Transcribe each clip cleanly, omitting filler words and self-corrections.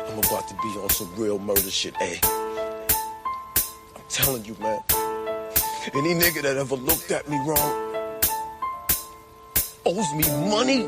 I'm about to be on some real murder shit, eh? I'm telling you, man. Any nigga that ever looked at me wrong owes me money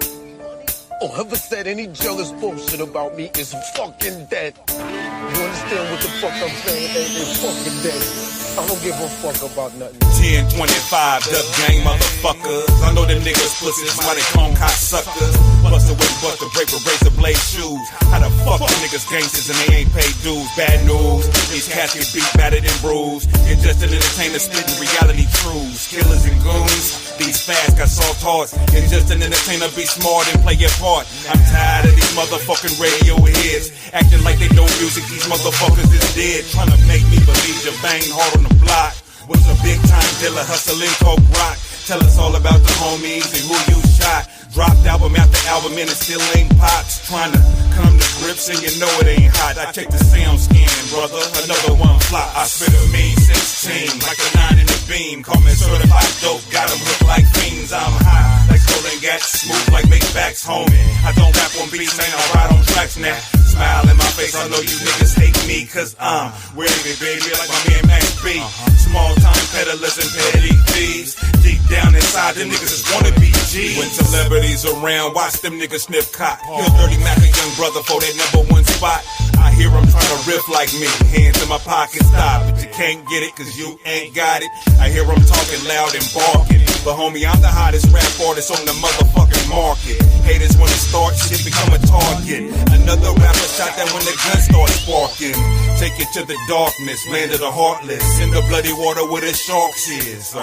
or ever said any jealous bullshit about me is fucking dead. You understand what the fuck I'm saying? It's fucking dead. I don't give a fuck about nothing. 10-25, dub gang motherfuckers. I know them niggas pussies, why they call them cocksuckers. Busta with Busta, break with razor blade shoes. How the fuck them niggas gangsters and they ain't paid dues? Bad news, these cats get beat, battered and bruised. You're just an entertainer spitting reality truths. Killers and goons, these fast got soft hearts. You're just an entertainer, be smart and play your part. I'm tired of these motherfucking radio heads acting like they know music, these motherfuckers is dead. Trying to make me believe you bang hard on the block. Was a big time dealer hustling coke rock. Tell us all about the homies and who you shot. Dropped album after album and it still ain't pops. Trying to come to grips and you know it ain't hot. I check the sound scan, brother, another one flop. I spit a mean 16, like a 9 in the beam. Call me certified dope, got them hooked like fiends. I'm high, like stolen gats, smooth like make backs, homie. I don't rap on beats, ain't I ride on tracks now. Smile in my face, I know you niggas hate me, cause I'm wavy, baby, like my man Max B. Small time peddlers and petty thieves. Deep down inside, them niggas just wanna be G's. When celebrities around, watch them niggas sniff cock. Kill Dirty Mac, a young brother for that #1 spot. I hear them trying to riff like me. Hands in my pocket, stop, but you can't get it cause you ain't got it. I hear them talking loud and barking. But homie, I'm the hottest rap artist on the motherfucking market. Haters when it starts, shit become a target. Another rapper shot that when the gun starts sparking. Take it to the darkness, land of the heartless. In the bloody water where the sharks is.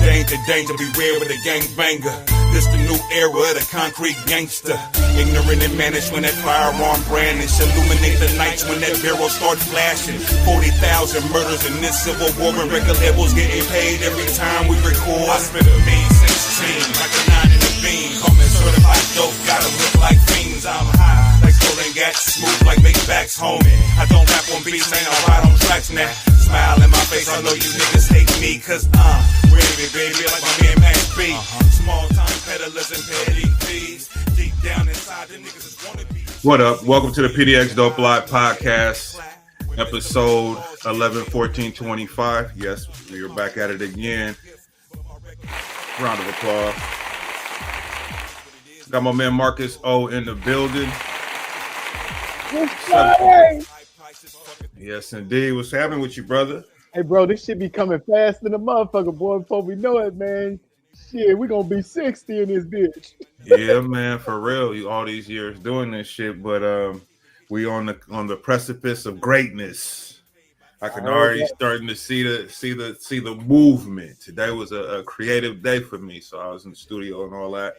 Danger, danger, beware with the gangbanger. This the new era of the concrete gangster. Ignorant and managed when that firearm brandish. Illuminate the nights when that barrel starts flashing. 40,000 murders in this civil war and record labels getting paid every time we record. I spit a mean 16, like a 9 in the beam. Coming certified dope, got them look like fiends. I'm high, like stolen gats, smooth like make backs, homie. I don't rap on beats, ain't I ride on tracks now. Smile in my face, I know you niggas hate me, cause I'm wavy, baby, like my man Max B. Small time peddlers and petty thieves. Deep down inside, them niggas just wanna be. What up? Welcome to the PDXDOPE Live Podcast, episode 11-14-25. Yes, we are back at it again. Round of applause. Got my man Marcus O in the building. Yes, indeed. What's happening with you, brother? Hey, bro, this shit be coming fast in the motherfucker, boy. Before we know it, man. Shit, we gonna be 60 in this bitch. Yeah, man, for real. You all these years doing this shit, but we on the precipice of greatness. I can already starting to see the movement. Today was a creative day for me, so I was in the studio and all that.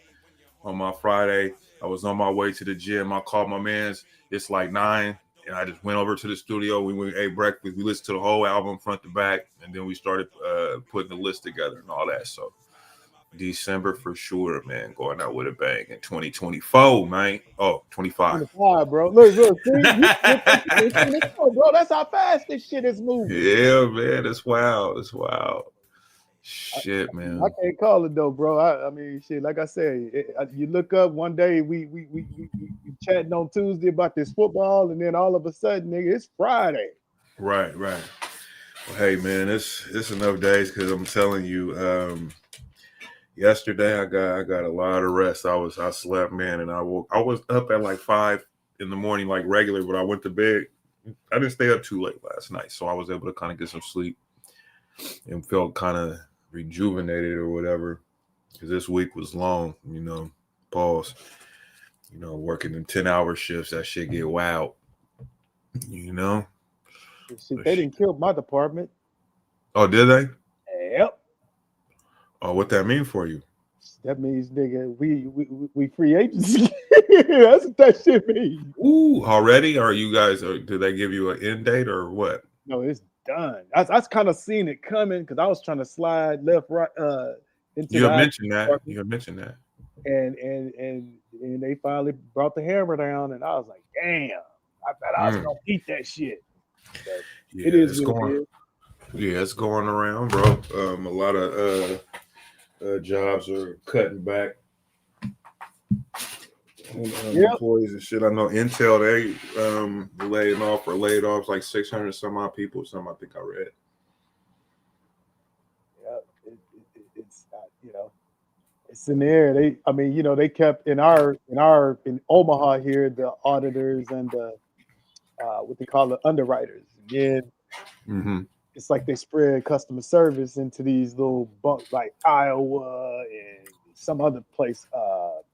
On my Friday, I was on my way to the gym. I called my mans. It's like 9, and I just went over to the studio. We went ate breakfast. We listened to the whole album front to back, and then we started putting the list together and all that. So December for sure, man. Going out with a bang in 2024, man. Oh, 25. 25, bro. Look. See, bro, that's how fast this shit is moving. Yeah, man. It's wild. It's wild. Shit, man. I can't call it though, bro. I mean, shit. Like I said, you look up one day, we chatting on Tuesday about this football, and then all of a sudden, nigga, it's Friday. Right. Well, hey, man, it's enough days because I'm telling you, yesterday I got a lot of rest. I slept, man, and I was up at like 5 in the morning, like regular, but I went to bed. I didn't stay up too late last night, so I was able to kind of get some sleep and felt kind of rejuvenated or whatever, because this week was long, pause, working in 10-hour shifts, that shit get wild, Shit, they didn't kill my department. Oh, did they? Yep. Oh, what that mean for you? That means, nigga, we free agency. That's what that shit means. Ooh, already? Are you guys, did they give you an end date or what? No, it's done. I kind of seen it coming because I was trying to slide left, right. You had mentioned that. And they finally brought the hammer down, and I was like, damn, I thought I was gonna eat that shit. But yeah, it is what it is. Yeah, it's going around, bro. A lot of jobs are cutting back. Yeah. employees and shit. I know Intel, they laid off like 600 some odd people. Some I think I read. Yeah, it's you know, it's in the air. They kept in Omaha here the auditors and the what they call the underwriters. And then it's like they spread customer service into these little like Iowa and some other place.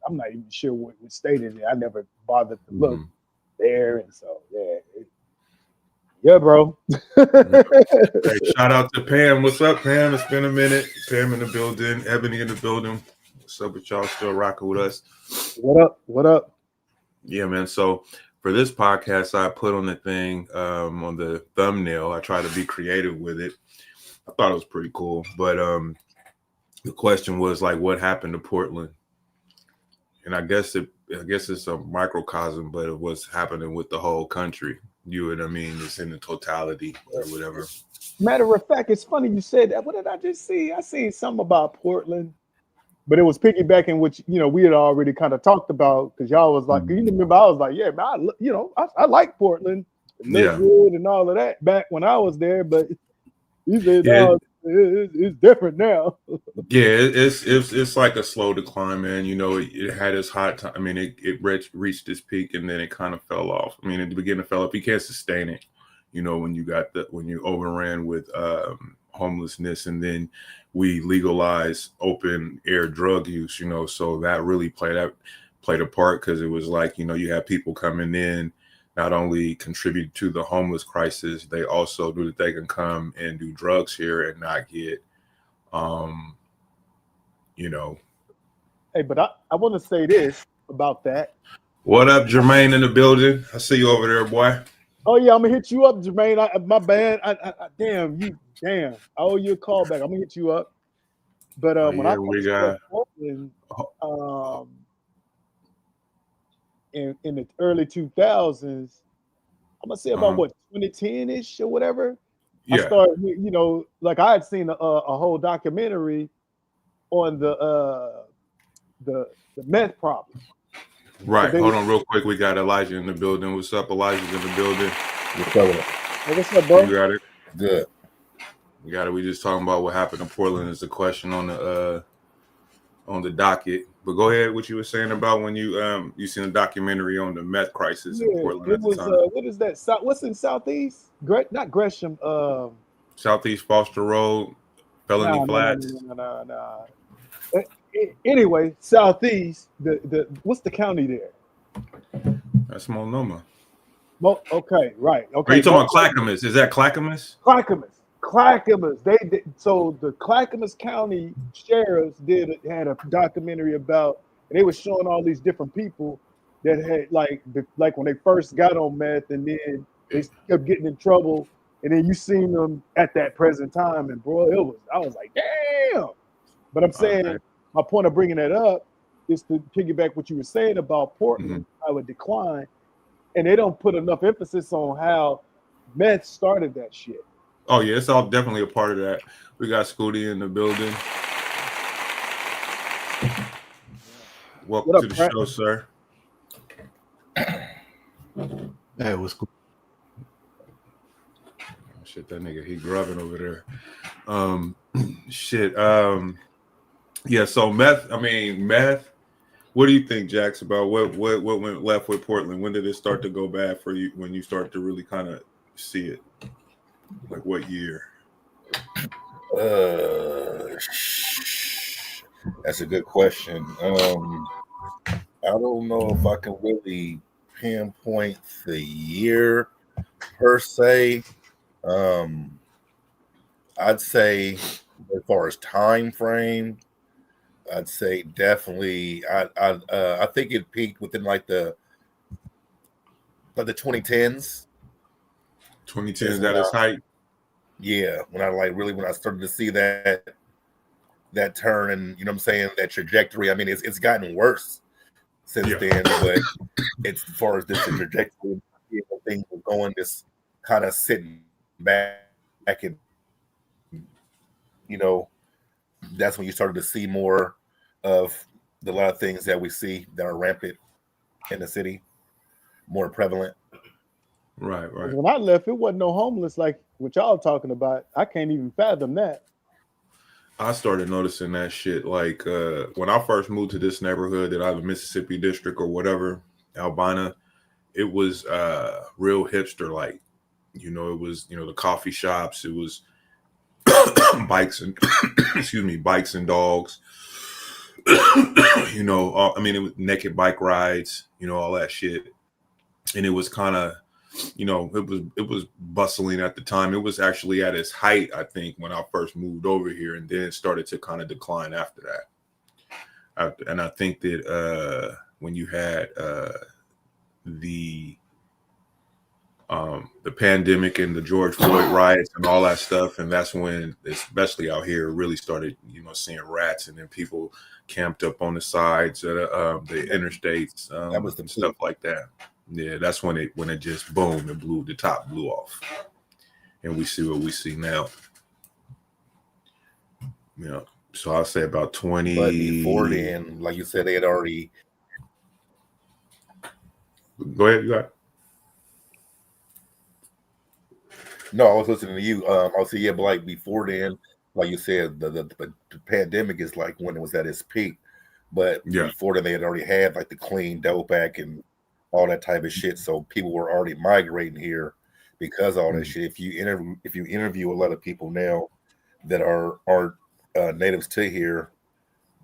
I'm not even sure what state it is. I never bothered to look there, and so yeah, bro. Hey, shout out to Pam. What's up, Pam? It's been a minute. Pam in the building. Ebony in the building. What's up with y'all? Still rocking with us? What up? What up? Yeah, man. So for this podcast, I put on the thing on the thumbnail. I try to be creative with it. I thought it was pretty cool, but the question was like, what happened to Portland? And I guess it's a microcosm, but of what's happening with the whole country. You know what I mean? It's in the totality or whatever. Matter of fact, it's funny you said that. What did I just see? I seen something about Portland, but it was piggybacking, which we had already kind of talked about because y'all was like, you remember I was like, yeah, man, I like Portland, it looked good and all of that back when I was there, but you said it's different now. Yeah, it's like a slow decline, man. It had its hot time. I mean, it reached its peak and then it kind of fell off. I mean, at the beginning it fell off. You can't sustain it. When you overran with homelessness, and then we legalized open air drug use. So that really played a part because it was like you have people coming in. Not only contribute to the homeless crisis, they also do that they can come and do drugs here and not get, Hey, but I want to say this about that. What up, Jermaine in the building? I see you over there, boy. Oh yeah, I'm gonna hit you up, Jermaine. My bad. Damn. I owe you a call back. I'm gonna hit you up. But when I got Portland, in the early 2000s, I'm gonna say about 2010-ish or whatever. Yeah. I started, like I had seen a whole documentary on the meth problem. Right. So hold on real quick. We got Elijah in the building. What's up? Elijah's in the building. What's up? Hey, what's up, bro? You got it. Good. We got it. We just talking about what happened in Portland is the question on the docket. But go ahead. What you were saying about when you seen a documentary on the meth crisis in Portland at the time. What is that? What's in Southeast? Not Gresham. Southeast Foster Road, Felony Flats. No. Anyway, Southeast. The what's the county there? That's Multnomah. Okay, right. Okay. Are you talking about Clackamas? Is that Clackamas? Clackamas. So the Clackamas County sheriffs had a documentary about, and they were showing all these different people that had like when they first got on meth, and then they kept getting in trouble, and then you seen them at that present time, and bro, I was like, damn. But I'm saying my point of bringing that up is to piggyback what you were saying about Portland, how it declined, and they don't put enough emphasis on how meth started that shit. Oh yeah, it's all definitely a part of that. We got Scooty in the building. Welcome to the show, sir. Hey, what's cool? Shit, that nigga, he grubbing over there. Yeah, so meth. What do you think, Jax, about what went left with Portland? When did it start to go bad for you? When you start to really kind of see it? Like what year? That's a good question. I don't know if I can really pinpoint the year per se. I'd say as far as time frame, I'd say definitely. I think it peaked within like the 2010s. 2010s at its height. Yeah, when I started to see that turn, and what I'm saying, that trajectory. I mean, it's gotten worse since then, but it's as far as this trajectory, things were going, just kind of sitting back, and that's when you started to see more of a lot of things that we see that are rampant in the city, more prevalent. Right. When I left, it wasn't no homeless like what y'all talking about. I can't even fathom that. I started noticing that shit like when I first moved to this neighborhood that either Mississippi District or whatever, Albina, it was real hipster like. You know, it was, you know, the coffee shops, it was bikes and bikes and dogs. You know, I mean, it was naked bike rides, you know, all that shit. And it was kind of, you know, it was bustling at the time. It was actually at its height, I think, when I first moved over here, and then it started to kind of decline after that. And I think that when you had the pandemic and the George Floyd riots and all that stuff, and that's when, especially out here, really started, you know, seeing rats, and then people camped up on the sides of the interstates, that was the stuff like that. Yeah, that's when it just boom, the top blew off, and we see what we see now. You know, so I'll say about 20. But before then, like you said, they had already. Go ahead, you got. No, I was listening to you. I'll say, yeah, but like before then, like you said, the pandemic is like when it was at its peak. But Yeah. before then, they had already had like the clean dope act and all that type of shit. So people were already migrating here because of all that shit. If you interview a lot of people now that are natives to here,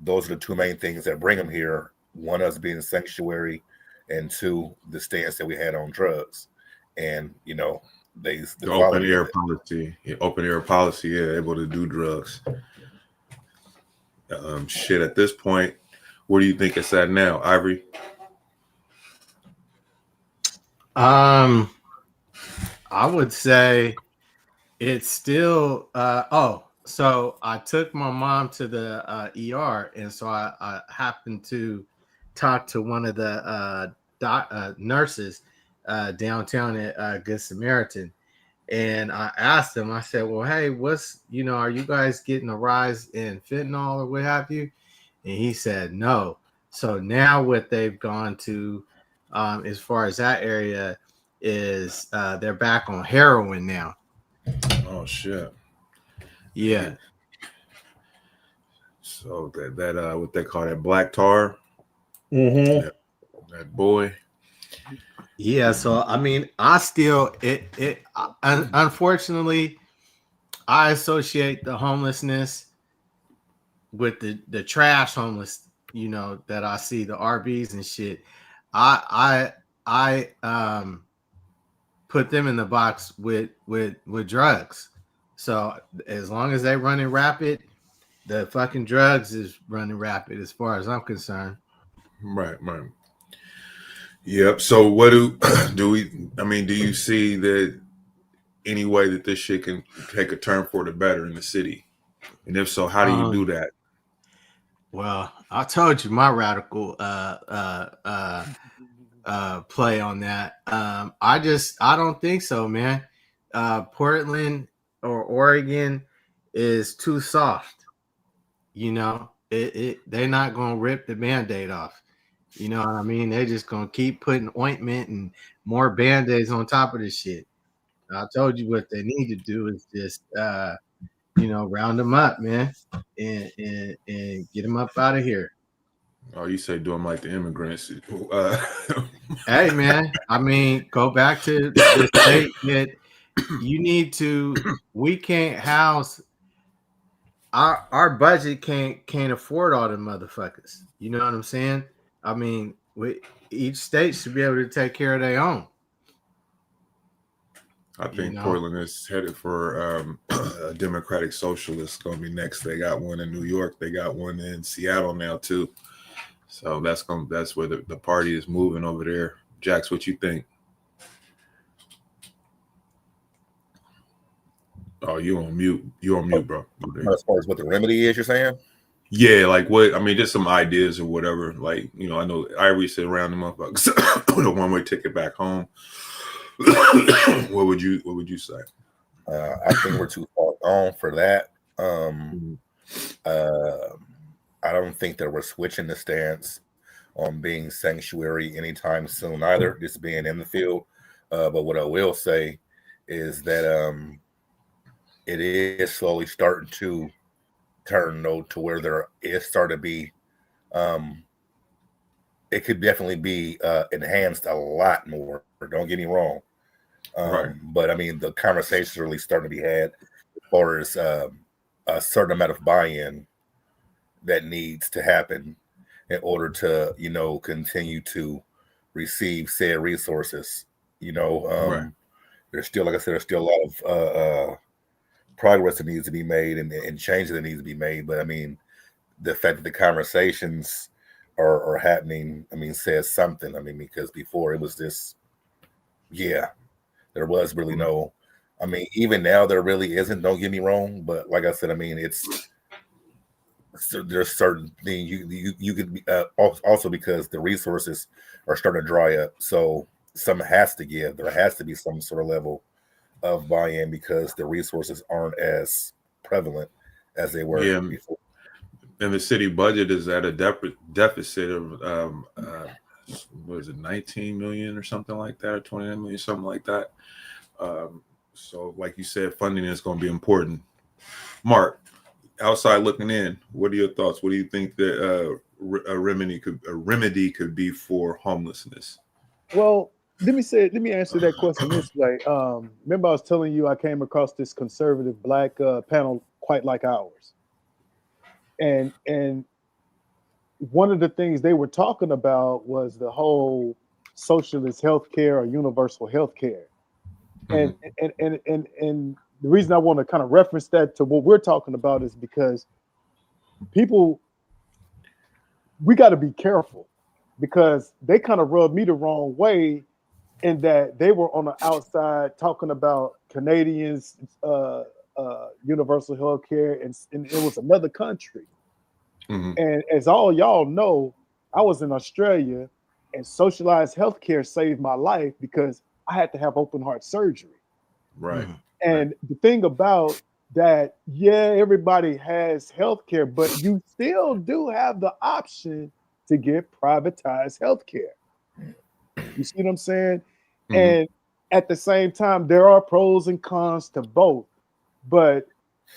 those are the two main things that bring them here. One, us being sanctuary, and two, the stance that we had on drugs. And you know, the open air policy. Yeah, open air policy, yeah, able to do drugs. Shit, at this point, where do you think it's at now, Ivory? I would say it's still so I took my mom to the ER, and so I happened to talk to one of the nurses downtown at Good Samaritan, and I asked him, I said, well, hey, are you guys getting a rise in fentanyl or what have you? And he said no. So now what they've gone to as far as that area is they're back on heroin now. Oh shit. Yeah. So that what they call that black tar. Mm-hmm. That boy. Yeah, so I mean, I still unfortunately I associate the homelessness with the trash homeless, that I see, the RBs and shit. I put them in the box with drugs. So as long as they running rapid, the fucking drugs is running rapid as far as I'm concerned. Right. Yep. So what do you see that any way that this shit can take a turn for the better in the city? And if so, how do you do that? Well, I told you my radical play on that. I don't think so, man. Portland or Oregon is too soft. They're not gonna rip the Band-Aid off. You know what I mean? They're just gonna keep putting ointment and more Band-Aids on top of this shit. I told you what they need to do is just round them up, man, and get them up out of here. Oh, you say do them like the immigrants. Hey, man, I mean, go back to the state that you need to. We can't house our budget can't afford all the motherfuckers. You know what I'm saying? I mean, each state should be able to take care of their own. I think Portland is headed for a Democratic Socialist. Going to be next. They got one in New York. They got one in Seattle now too. So that's where the party is moving over there. Jax, what you think? Oh, you on mute. You on mute, bro. As far as what the remedy is, you're saying? Yeah, like what? I mean, just some ideas or whatever. Like, I know Ivory said round them up with a one-way ticket back home. What would you say? I think we're too far gone for that. I don't think that we're switching the stance on being sanctuary anytime soon either, just being in the field. But what I will say is that it is slowly starting to turn though to where there is starting to be it could definitely be enhanced a lot more. Don't get me wrong. Right. But I mean, the conversations are really starting to be had as far as a certain amount of buy-in that needs to happen in order to, you know, continue to receive said resources. You know, Right. there's still, like I said, there's still a lot of progress that needs to be made and changes that needs to be made. But I mean, the fact that the conversations are happening, I mean, says something. I mean, because before it was this, yeah, there was really no, I mean, even now there really isn't, don't get me wrong. But like I said, I mean, there's certain things you could be also because the resources are starting to dry up. So some has to give. There has to be some sort of level of buy-in because the resources aren't as prevalent as they were before. And the city budget is at a deficit of what is it, 19 million or something like that, or 29 million, something like that. So like you said, funding is going to be important. Mark, outside looking in, what are your thoughts? What do you think that a remedy could be for homelessness? Well, let me answer that question this way. Remember I was telling you I came across this conservative black panel quite like ours. And one of the things they were talking about was the whole socialist healthcare or universal healthcare. And the reason I want to kind of reference that to what we're talking about is because we got to be careful, because they kind of rubbed me the wrong way in that they were on the outside talking about Canadians universal health care, and it was another country. And as all y'all know, I was in Australia, and socialized healthcare saved my life because I had to have open heart surgery. Right. And the thing about that, yeah, everybody has healthcare, but you still do have the option to get privatized healthcare. You see what I'm saying? And at the same time, there are pros and cons to both. But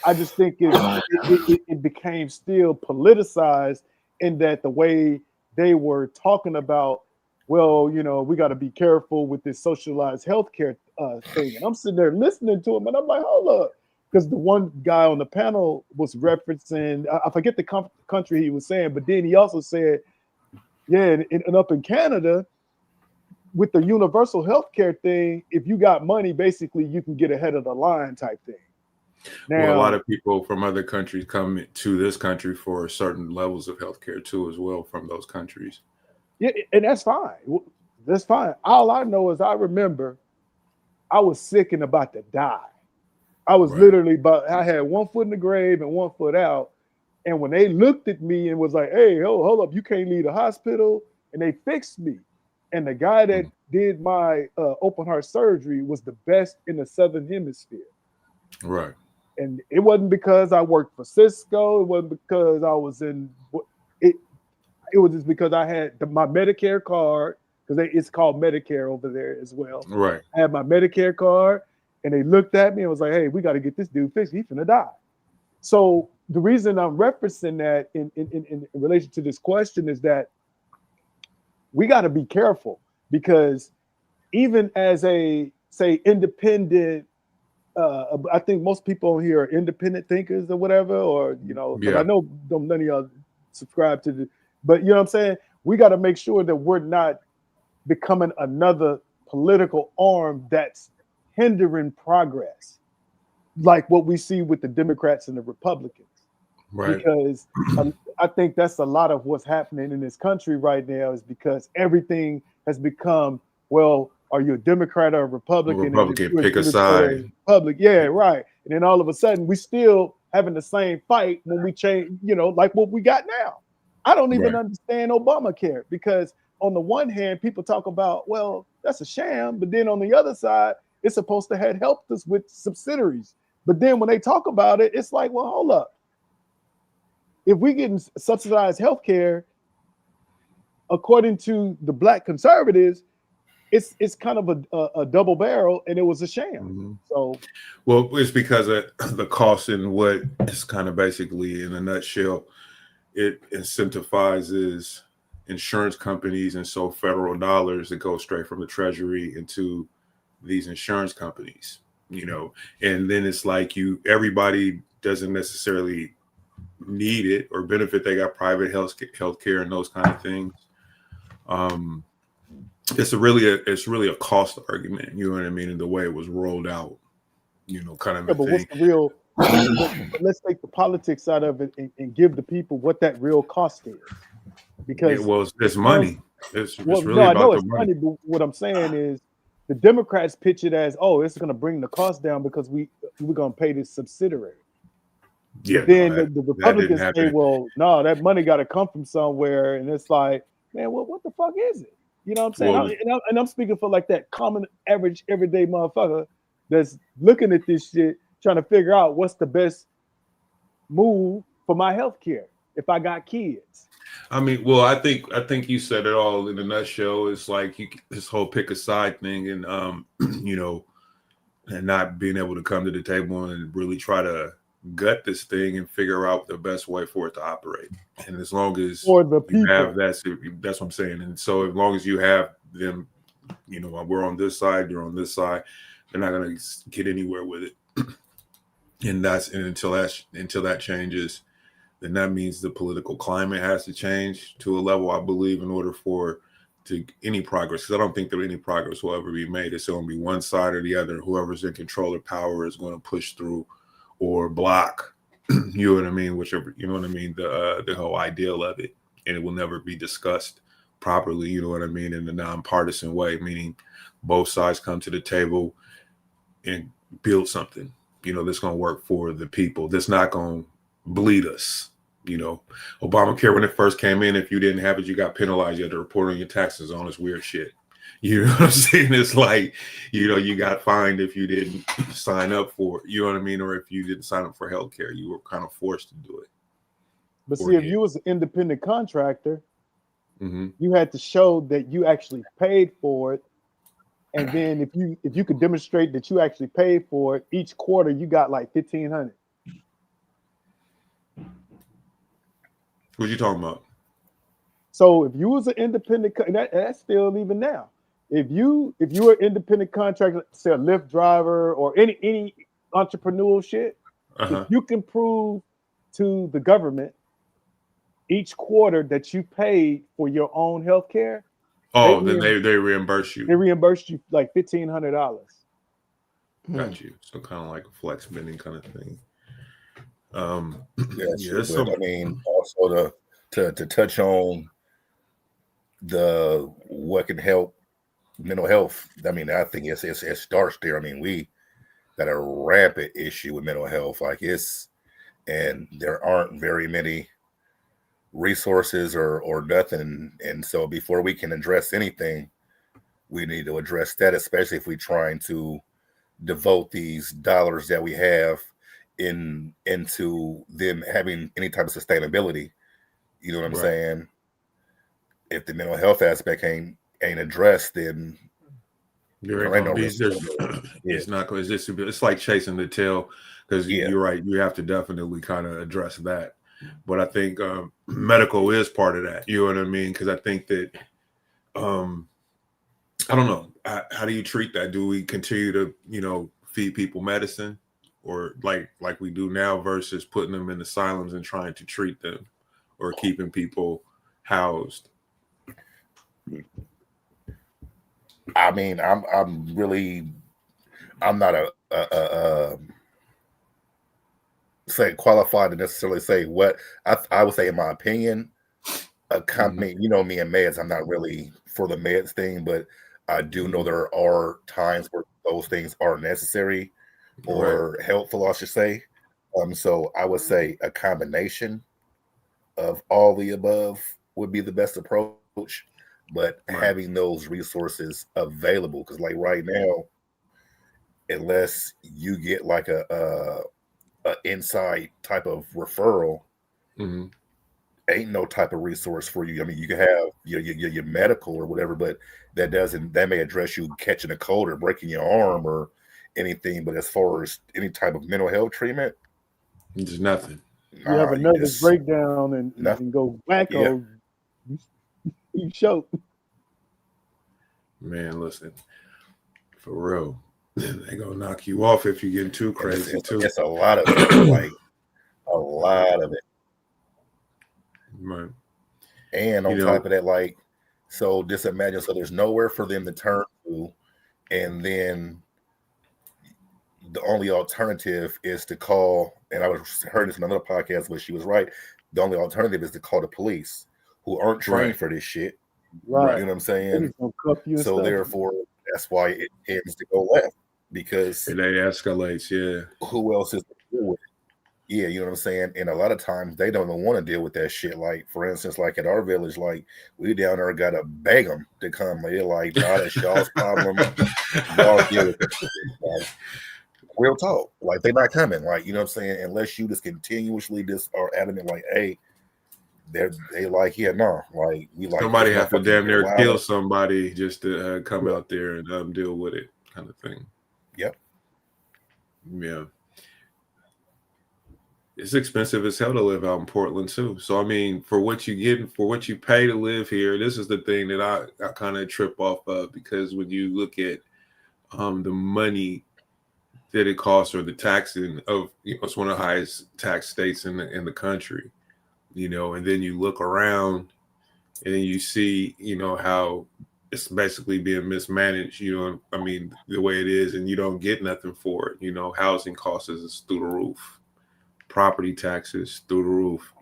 I just think it became still politicized in that the way they were talking about, well, you know, we got to be careful with this socialized healthcare thing. And I'm sitting there listening to him, and I'm like, hold up. Because the one guy on the panel was referencing, I forget the country he was saying, but then he also said, yeah, and up in Canada, with the universal healthcare thing, if you got money, basically you can get ahead of the line type thing. Now, well, a lot of people from other countries come to this country for certain levels of healthcare too, as well, from those countries. Yeah, and that's fine. That's fine. All I know is I remember I was sick and about to die. I was literally I had one foot in the grave and one foot out. And when they looked at me and was like, hey, hold up, you can't leave the hospital. And they fixed me. And the guy that did my open heart surgery was the best in the Southern Hemisphere. Right. And it wasn't because I worked for Cisco. It wasn't because I was in it. It was just because I had my Medicare card, because it's called Medicare over there as well. Right. I had my Medicare card, and they looked at me and was like, hey, we got to get this dude fixed. He's finna die. So the reason I'm referencing that in relation to this question is that we got to be careful, because even as a, say, independent, I think most people here are independent thinkers or whatever, or, you know, because I know none of y'all subscribe to the, but you know what I'm saying? We got to make sure that we're not becoming another political arm that's hindering progress, like what we see with the Democrats and the Republicans. Right. Because I think that's a lot of what's happening in this country right now, is because everything has become, well, are you a Democrat or a Republican? Republican, pick a side. Republic, yeah, right. And then all of a sudden, we still having the same fight when we change, you know, like what we got now. I don't even understand Obamacare, because on the one hand, people talk about, well, that's a sham, but then on the other side, it's supposed to have helped us with subsidiaries. But then when they talk about it, it's like, well, hold up. If we getting subsidized healthcare, according to the black conservatives, it's kind of a double barrel, and it was a sham. Mm-hmm. So, well, it's because of the cost and what is kind of basically in a nutshell, it incentivizes insurance companies and so federal dollars that go straight from the treasury into these insurance companies, you know, and then it's like everybody doesn't necessarily need it or benefit. They got private health care and those kind of things. It's really a cost argument, you know what I mean, and the way it was rolled out, you know, kind of. Yeah, but what's the real? Let's take the politics out of it and give the people what that real cost is, because it's money. It's really I about know the it's money. money, but what I'm saying is the Democrats pitch it as, oh, it's going to bring the cost down because we're going to pay this subsidiary. Yeah, but then the Republicans say, well, no, that money got to come from somewhere, and it's like, man, what the fuck is it? You know what I'm saying? And I'm speaking for like that common, average, everyday motherfucker that's looking at this shit, trying to figure out what's the best move for my health care if I got kids. I mean, well, I think you said it all in a nutshell. It's like this whole pick a side thing, and you know, and not being able to come to the table and really try to gut this thing and figure out the best way for it to operate. And as long as for the people, you have that's what I'm saying. And so as long as you have them, you know, we're on this side, you're on this side, they're not going to get anywhere with it. And until that changes, then that means the political climate has to change to a level, I believe, in order for any progress. Because I don't think that any progress will ever be made. It's going to be one side or the other. Whoever's in control of power is going to push through or block, you know what I mean? Whichever, you know what I mean? The whole ideal of it, and it will never be discussed properly, you know what I mean? In a nonpartisan way, meaning both sides come to the table and build something, you know, that's going to work for the people. That's not going to bleed us. You know, Obamacare, when it first came in, if you didn't have it, you got penalized. You had to report on your taxes on this weird shit. You know what I'm saying? It's like, you know, you got fined if you didn't sign up for it. You know what I mean? Or if you didn't sign up for healthcare, you were kind of forced to do it. But see, if you was an independent contractor, you had to show that you actually paid for it. And then if you could demonstrate that you actually paid for it, each quarter you got like $1,500. What you talking about? So if you was an independent, that's still even now. If you were an independent contractor, say a Lyft driver or any entrepreneurial shit, if you can prove to the government each quarter that you paid for your own health care, then they reimburse you. They reimburse you like $1,500. Got you. So kind of like a flex spending kind of thing. I mean, also to touch on what can help mental health. I mean, I think it starts there. I mean, we got a rampant issue with mental health, and there aren't very many resources or nothing. And so before we can address anything, we need to address that, especially if we're trying to devote these dollars that we have into them having any type of sustainability. You know what I'm saying? If the mental health aspect ain't addressed, then there ain't no it's not going to. It's like chasing the tail, because you're right. You have to definitely kind of address that. But I think medical is part of that. You know what I mean? Because I think that I don't know. How do you treat that? Do we continue to, you know, feed people medicine, or like we do now, versus putting them in asylums and trying to treat them, or keeping people housed? I mean, I'm not a say qualified to necessarily say what I would say. In my opinion, a company, you know me and meds, I'm not really for the meds thing, but I do know there are times where those things are necessary or helpful, I should say. So I would say a combination of all the above would be the best approach, but having those resources available, because like right now, unless you get like a inside type of referral, ain't no type of resource for you. I mean, you can have your medical or whatever, but that may address you catching a cold or breaking your arm or anything. But as far as any type of mental health treatment, there's nothing. You have a nervous breakdown and go wacko. Yeah. You choke. Man, listen, for real, they gonna knock you off if you're getting too crazy too. It's a lot of it, like a lot of it. Right. And on top of that, like, so just imagine, so there's nowhere for them to turn to, and then the only alternative is to call, and I heard this in another podcast, but she was right. The only alternative is to call the police, who aren't trained for this shit. Right. You know what I'm saying? So therefore, that's why it tends to go left, because it escalates. Yeah. Who else is to deal with it? Yeah, you know what I'm saying? And a lot of times they don't even want to deal with that shit. Like, for instance, like at our village, like we down there got to beg them to come. They're like, nah, that's y'all's problem. Y'all deal with it. Like, real talk. Like, they're not coming. Like, you know what I'm saying? Unless you just continuously just are adamant, like, hey, they like, yeah, no. Like, we like somebody have to damn near kill somebody just to come out there and deal with it, kind of thing. Yep. Yeah. It's expensive as hell to live out in Portland too. So I mean, for what you get, for what you pay to live here, this is the thing that I kind of trip off of, because when you look at the money that it costs, or the taxing of, it's one of the highest tax states in the country, and then you look around and then you see, how it's basically being mismanaged, I mean, the way it is, and you don't get nothing for it. Housing costs is through the roof. Property taxes through the roof.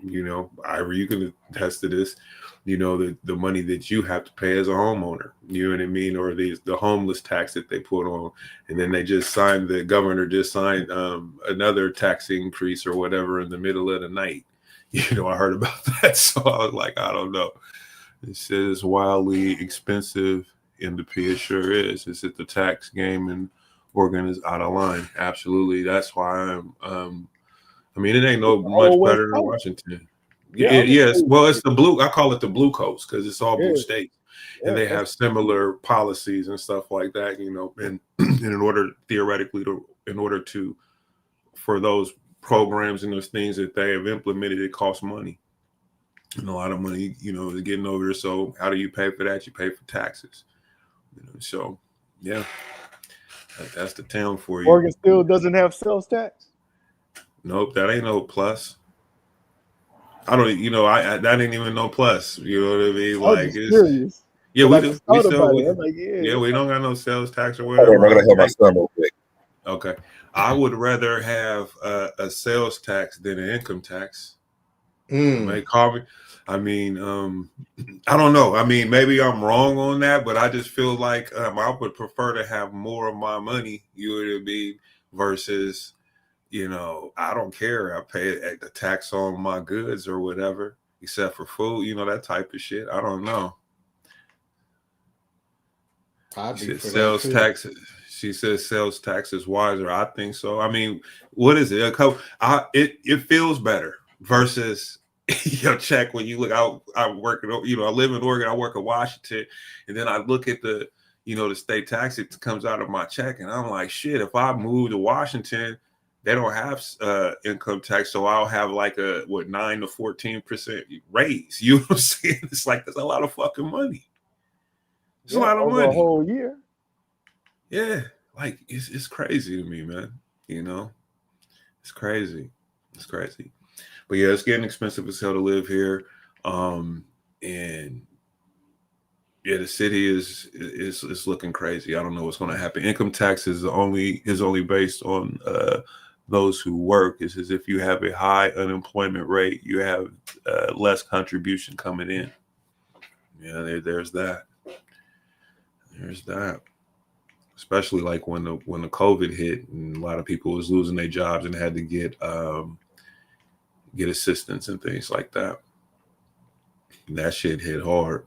Ivor, you can attest to this. The money that you have to pay as a homeowner, you know what I mean, or the homeless tax that they put on, and then the governor just signed another tax increase or whatever in the middle of the night. I heard about that, so I was like, I don't know. It says wildly expensive in the P. It sure is. It's at the tax game, and Oregon is out of line. Absolutely, that's why I'm. I mean, it ain't no much better than Washington. Yes. Well, it's the blue. I call it the blue coast because it's all blue states, and they have similar policies and stuff like that. And in order theoretically for those programs and those things that they have implemented, it costs money, and a lot of money. Getting over there. So how do you pay for that? You pay for taxes. So yeah, that's the town for you. Oregon still doesn't have sales tax. Nope, that ain't no plus. I don't, that ain't even no plus. You know what I mean? Like, it's curious. Yeah, we do. We still, like, we don't got no sales tax or whatever. I'm gonna help my son real quick. Okay, I would rather have a sales tax than an income tax. May call me. I mean, I don't know. I mean, maybe I'm wrong on that, but I just feel like I would prefer to have more of my money. You know what I mean? Versus, I don't care. I pay the tax on my goods or whatever, except for food, that type of shit. I don't know. Sales tax. She says sales tax is wiser. I think so. I mean, what is it? It feels better versus your check when you look out. I work, I live in Oregon. I work in Washington, and then I look at the state tax. It comes out of my check, and I'm like, shit. If I move to Washington, they don't have income tax, so I'll have like a 9 to 14% raise. You know what I'm saying? It's like there's a lot of fucking money. It's a lot of money. A whole year. Yeah, like it's crazy to me, man. It's crazy. It's crazy. But yeah, it's getting expensive as hell to live here, and yeah, the city is looking crazy. I don't know what's going to happen. Income tax is only based on those who work. It's as if you have a high unemployment rate, you have less contribution coming in. Yeah, there's that. There's that. Especially like when the COVID hit and a lot of people was losing their jobs and had to get assistance and things like that. And that shit hit hard.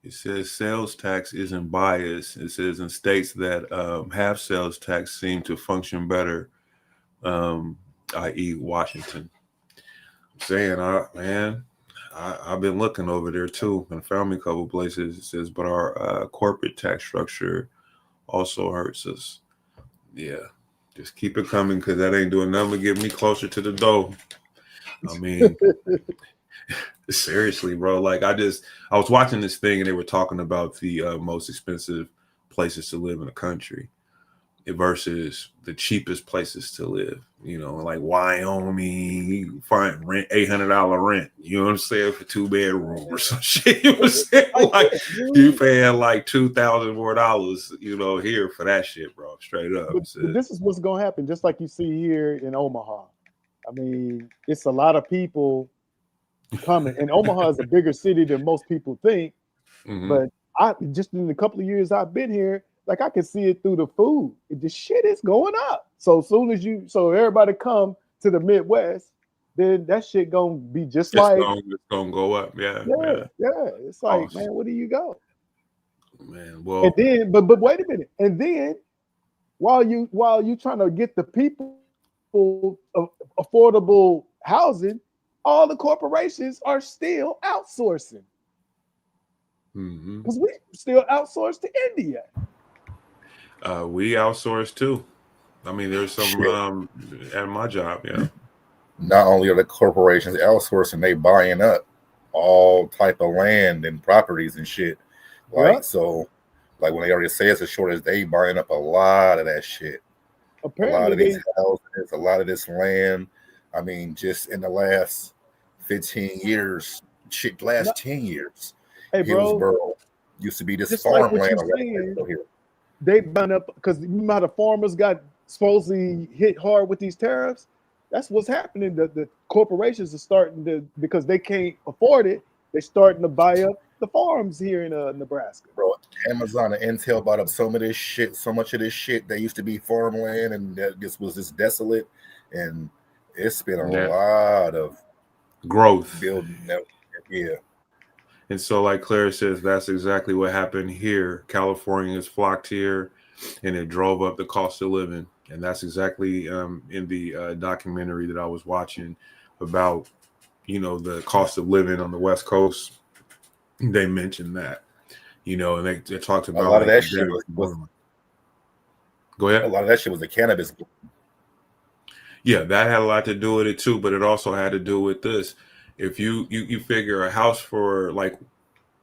It says sales tax isn't biased. It says in states that have sales tax seem to function better i.e. Washington. I'm saying, I've been looking over there too and found me a couple places. It says, but our corporate tax structure also hurts us. Yeah, just keep it coming because that ain't doing nothing but get me closer to the dough. I mean, seriously, bro. Like I was watching this thing and they were talking about the most expensive places to live in the country versus the cheapest places to live. You know, like Wyoming, you find rent $800 rent. You know what I'm saying, for 2 bedroom or some shit. You know what I'm saying? Like you paying like $2,000 more dollars. You know, here for that shit, bro. Straight up. But this is what's gonna happen, just like you see here in Omaha. I mean, it's a lot of people coming, and Omaha is a bigger city than most people think. But I just in the couple of years I've been here, like I can see it through the food. The shit is going up. So as soon as everybody come to the Midwest, then that shit gonna be just it's gonna go up. Yeah. It's like, awesome. Man, where do you go? Man, well, and then but wait a minute. And then while you trying to get the people affordable housing, all the corporations are still outsourcing. Because we still outsource to India. We outsource too. I mean, there's some at my job, yeah. Not only are the corporations outsourcing, they buying up all type of land and properties and shit. Like so, like when they already say it's a shortage, they buying up a lot of that shit. Apparently, a lot of these houses, a lot of this land. I mean, just in the last 15 years, shit, last 10 years. Hey, bro, Hillsboro used to be this farmland. Like they burn up because you know how the farmers got supposedly hit hard with these tariffs. That's what's happening. The corporations are starting to, because they can't afford it, they're starting to buy up the farms here in Nebraska. Bro, Amazon and Intel bought up so much of this shit that used to be farmland, and that just was this desolate, and it's been a lot of growth building. Yeah. And so, like Claire says, that's exactly what happened here. Californians flocked here, and it drove up the cost of living. And that's exactly in the documentary that I was watching about, the cost of living on the West Coast. They mentioned that, and they talked about a lot of that shit was go ahead. A lot of that shit was the cannabis. Yeah, that had a lot to do with it too, but it also had to do with this. If you figure a house for, like,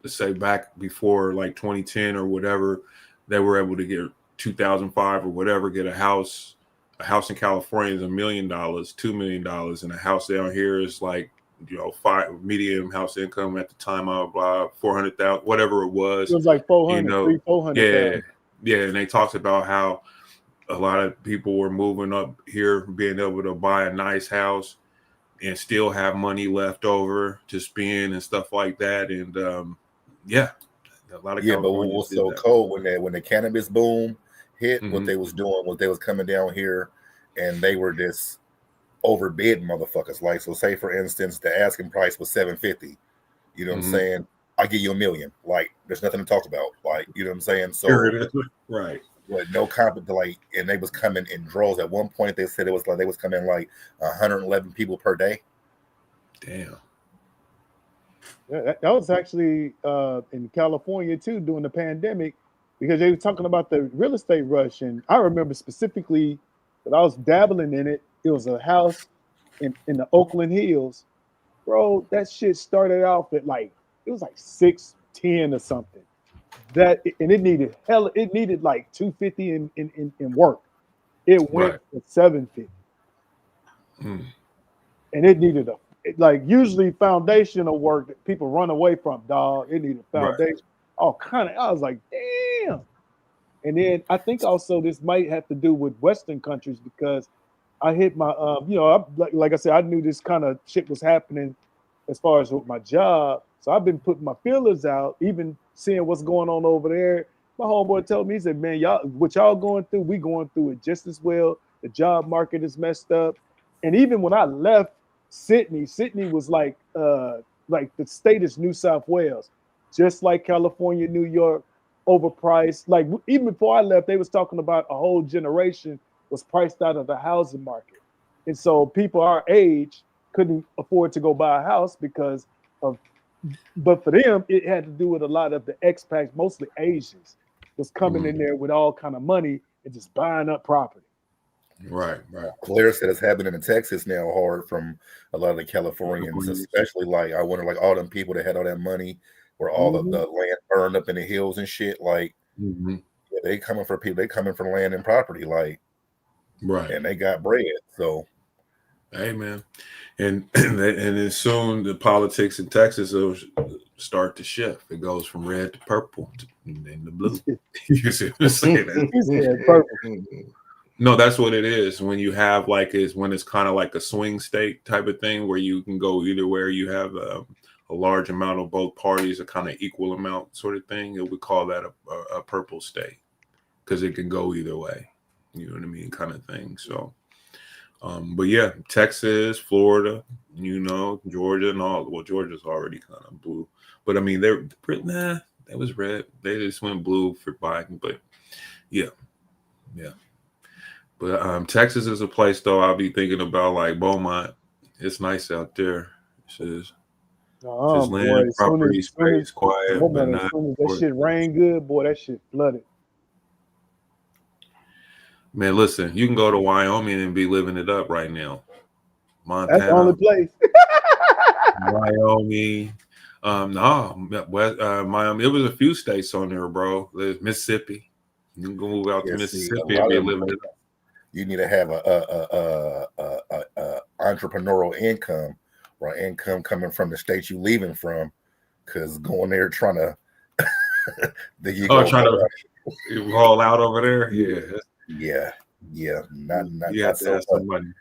let's say back before like 2010 or whatever, they were able to get 2005 or whatever, get a house in California is $1 million, $2 million, and a house down here is like, medium house income at the time, blah, 400,000, whatever it was. It was like 400, 400. Yeah, and they talked about how a lot of people were moving up here, being able to buy a nice house and still have money left over to spend and stuff like that. And a lot of but what was so cold when the cannabis boom hit, what they was doing was they was coming down here and they were just overbid motherfuckers. Like, so say for instance, the asking price was $750. You know what I'm saying? I give you $1 million. Like, there's nothing to talk about. Like, you know what I'm saying? So right. With no confidence, like, and they was coming in droves. At one point, they said it was like they was coming like 111 people per day. Damn. Yeah, that was actually in California too during the pandemic, because they were talking about the real estate rush. And I remember specifically that I was dabbling in it. It was a house in the Oakland Hills, bro. That shit started off at it was like 610 or something. And it needed like 250 in work. It went to 750. And it needed usually foundational work that people run away from, dog. It needed foundation. All kind of. I was like, damn. And then I think also this might have to do with Western countries, because I hit my like I said, I knew this kind of shit was happening as far as with my job. So I've been putting my feelers out, even seeing what's going on over there. My homeboy told me, he said, man, what y'all going through, we going through it just as well. The job market is messed up. And even when I left Sydney was like the state is New South Wales, just like California, New York, overpriced. Like, even before I left, they was talking about a whole generation was priced out of the housing market. And so people our age couldn't afford to go buy a house because of, but for them, it had to do with a lot of the expats, mostly Asians, was coming in there with all kind of money and just buying up property. Right. Claire said it's happening in Texas now hard from a lot of the Californians, especially like I wonder like all them people that had all that money where all of the land burned up in the hills and shit. Like yeah, they coming for people, they coming for land and property, like and they got bread. So hey man. And then soon the politics in Texas will start to shift. It goes from red to purple and then the blue. You see what I'm saying? No, that's what it is. When you have like when it's kind of like a swing state type of thing where you can go either where you have a large amount of both parties, a kind of equal amount sort of thing. It would call that a purple state because it can go either way. You know what I mean? Kind of thing. So, but yeah, Texas, Florida, Georgia and all. Well, Georgia's already kind of blue, but I mean, that was red. They just went blue for Biden, but yeah. But Texas is a place though I'll be thinking about, like Beaumont. It's nice out there. It's just land, property, space, quiet, but not. That shit rain good, boy. That shit flooded. Man, listen, you can go to Wyoming and be living it up right now. Montana, that's the only place. Wyoming, Miami. It was a few states on there, bro. There's Mississippi. You can go move out to Mississippi and be living it up. You need to have a entrepreneurial income or income coming from the state you leaving from, because going there trying to trying to roll out over there. Yeah. Not so some money.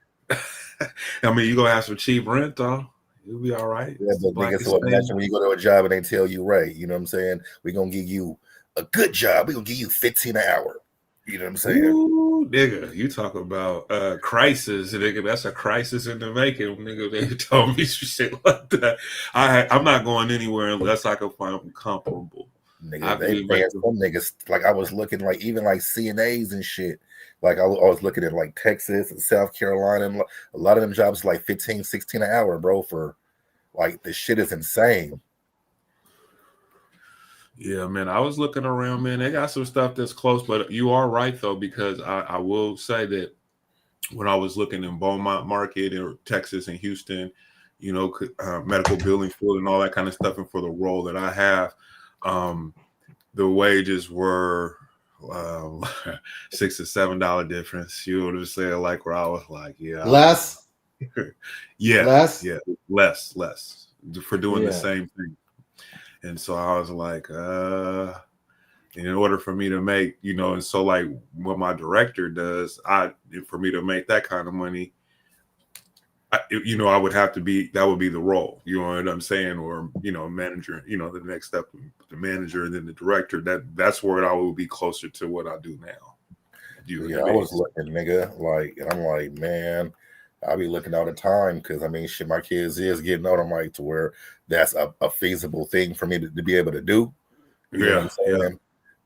I mean, you gonna have some cheap rent though. You'll be all right. Yeah, but nigga, so imagine when you go to a job and they tell you, right, you know what I'm saying? We're gonna give you a good job. We're gonna give you $15 an hour. You know what I'm saying? Ooh, nigga, you talk about crisis, nigga. That's a crisis in the making, nigga. They told me some shit like that. I'm not going anywhere unless I can find comparable. Nigga, they paying some niggas. Like I was looking, like even like CNAs and shit. Like I was looking at like Texas and South Carolina, and a lot of them jobs like 15, 16 an hour, bro. For like the shit is insane. Yeah, man, I was looking around, man. They got some stuff that's close, but you are right, though, because I will say that when I was looking in Beaumont Market or Texas and Houston, medical billing field and all that kind of stuff, and for the role that I have, the wages were $6 to $7 difference. You know what I'm saying? Like where I was like, yeah. Less? Less for doing the same thing. And so I was like, in order for me to make, and so like what my director does, for me to make that kind of money, I would have to be, that would be the role, you know what I'm saying? Or, manager, the next step, the manager and then the director, that's where I would be closer to what I do now. I was looking, nigga, and I'm like, man, I be looking all the time because I mean, shit, my kids is getting out. I'm like to where that's a feasible thing for me to be able to do. You know what I'm saying?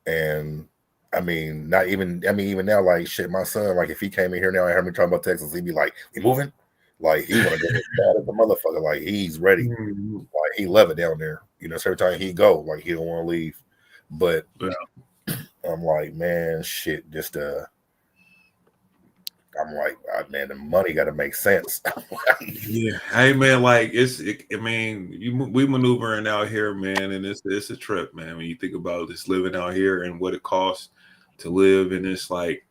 Yeah. And I mean, even now, like shit, my son, like if he came in here now and heard me talking about Texas, he'd be like, "We moving?" Like he want to go as bad as the motherfucker. Like he's ready. Like he love it down there. So every time he go, like he don't want to leave. But I'm like, man, shit, just I'm like, man, the money got to make sense. Yeah, hey man, like we maneuvering out here, man, and it's a trip, man. When you think about this living out here and what it costs to live, and it's like,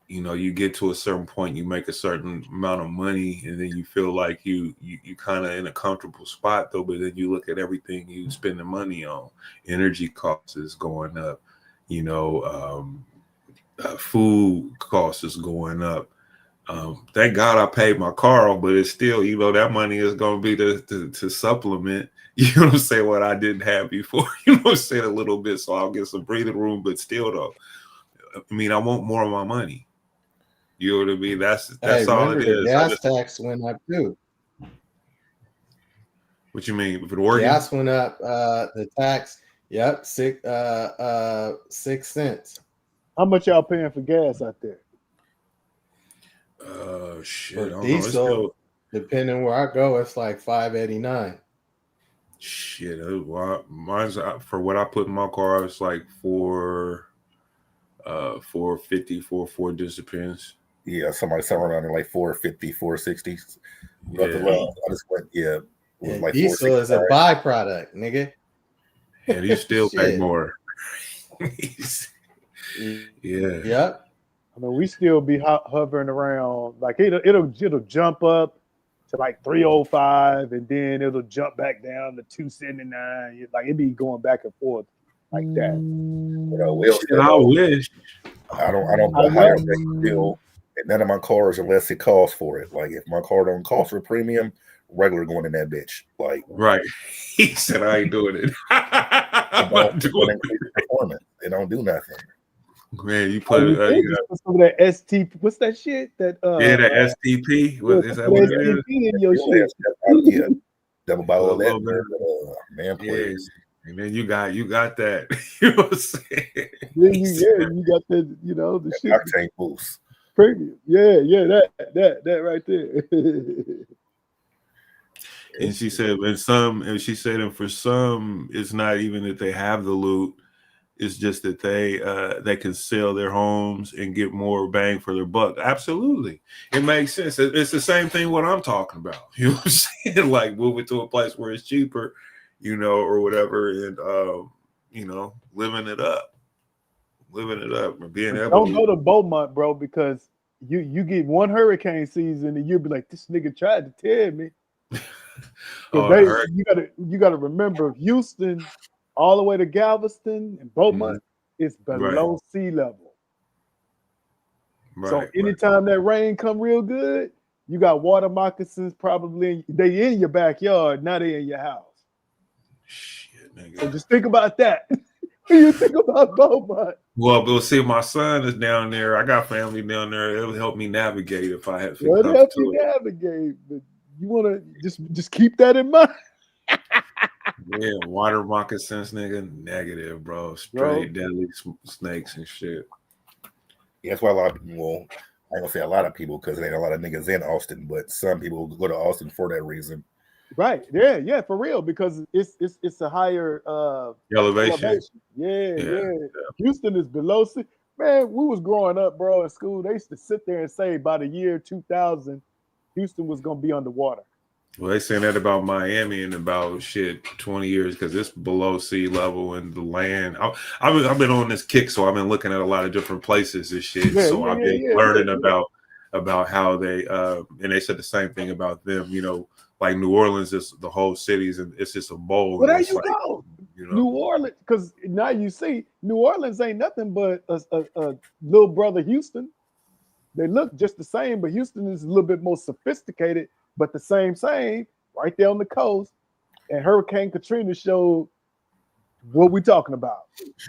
you get to a certain point, you make a certain amount of money, and then you feel like you kind of in a comfortable spot though. But then you look at everything you spend the money on, energy costs is going up, food costs is going up. Thank God I paid my car off, but it's still, that money is going to be to supplement, what I'm saying, what I didn't have before, what I'm saying, a little bit, so I'll get some breathing room, but still though, I mean, I want more of my money. You know what I mean? That's all it is. Gas tax went up too. What you mean? If it working? Gas went up, the tax, 6 cents. How much y'all paying for gas out there? Shit, I For don't know. It's diesel, still depending where I go, it's like 589. shit. Mine's for what I put in my car. It's like 450, 440. Just depends. Yeah, somewhere around there like 450, 460. But Yeah, I just went, yeah, it was And like diesel is a 465. byproduct, nigga. and you still pay Shit. more. Yeah. Yep. I mean, we still be hovering around like it'll jump up to like 305, and then it'll jump back down to 279. Like it be going back and forth like that. You know, we'll Shit, I wish. I don't I go higher know. rate bill in none of my cars unless it calls for it. Like if my car don't cost for premium, regular going in that bitch. Like Right. He said I ain't doing it. I'm not doing increase performance. They don't do nothing. it. Man, you Oh, put you think you just put some of that ST? What's that shit? That yeah, the STP. yeah, Is put that what it STP is? in your shit. Yeah, double bottle of A little that. Man, Yeah. please. And then you got that. You know what I'm saying? Then you got the the shit Octane boost. premium. Yeah, that right there. And she said, and for some, it's not even that they have the loot. It's just that they can sell their homes and get more bang for their buck. Absolutely. It makes sense. It's the same thing what I'm talking about. You know what I'm saying? Like moving to a place where it's cheaper, or whatever, and living it up and being able Don't go to Beaumont, bro, because you get one hurricane season and you'll be like, this nigga tried to tell me. You gotta remember Houston all the way to Galveston and Beaumont is below sea level. So anytime that rain come real good, you got water moccasins probably they in your backyard, not in your house. Shit, nigga. So just think about that. When you think about Beaumont. Well, but see, my son is down there. I got family down there. It would help me navigate if I had to. Well, help you navigate, but you want to just keep that in mind. Yeah, water moccasins, nigga, negative, bro. Straight deadly snakes and shit. Yeah, that's why a lot of people. Well, I ain't gonna say a lot of people because there ain't a lot of niggas in Austin, but some people go to Austin for that reason. Right? Yeah, for real, because it's a higher elevation. Yeah. Houston is below sea. Man, we was growing up, bro, in school. They used to sit there and say by the year 2000, Houston was gonna be underwater. Well, they saying that about Miami in about 20 years because it's below sea level and the land. I've been on this kick, so I've been looking at a lot of different places and shit. I've been learning about how they and they said the same thing about them. Like New Orleans is the whole city's and it's just a bowl. Well, there you go. New Orleans, because now you see New Orleans ain't nothing but a little brother Houston. They look just the same, but Houston is a little bit more sophisticated, but the same right there on the coast. And Hurricane Katrina showed what we talking about.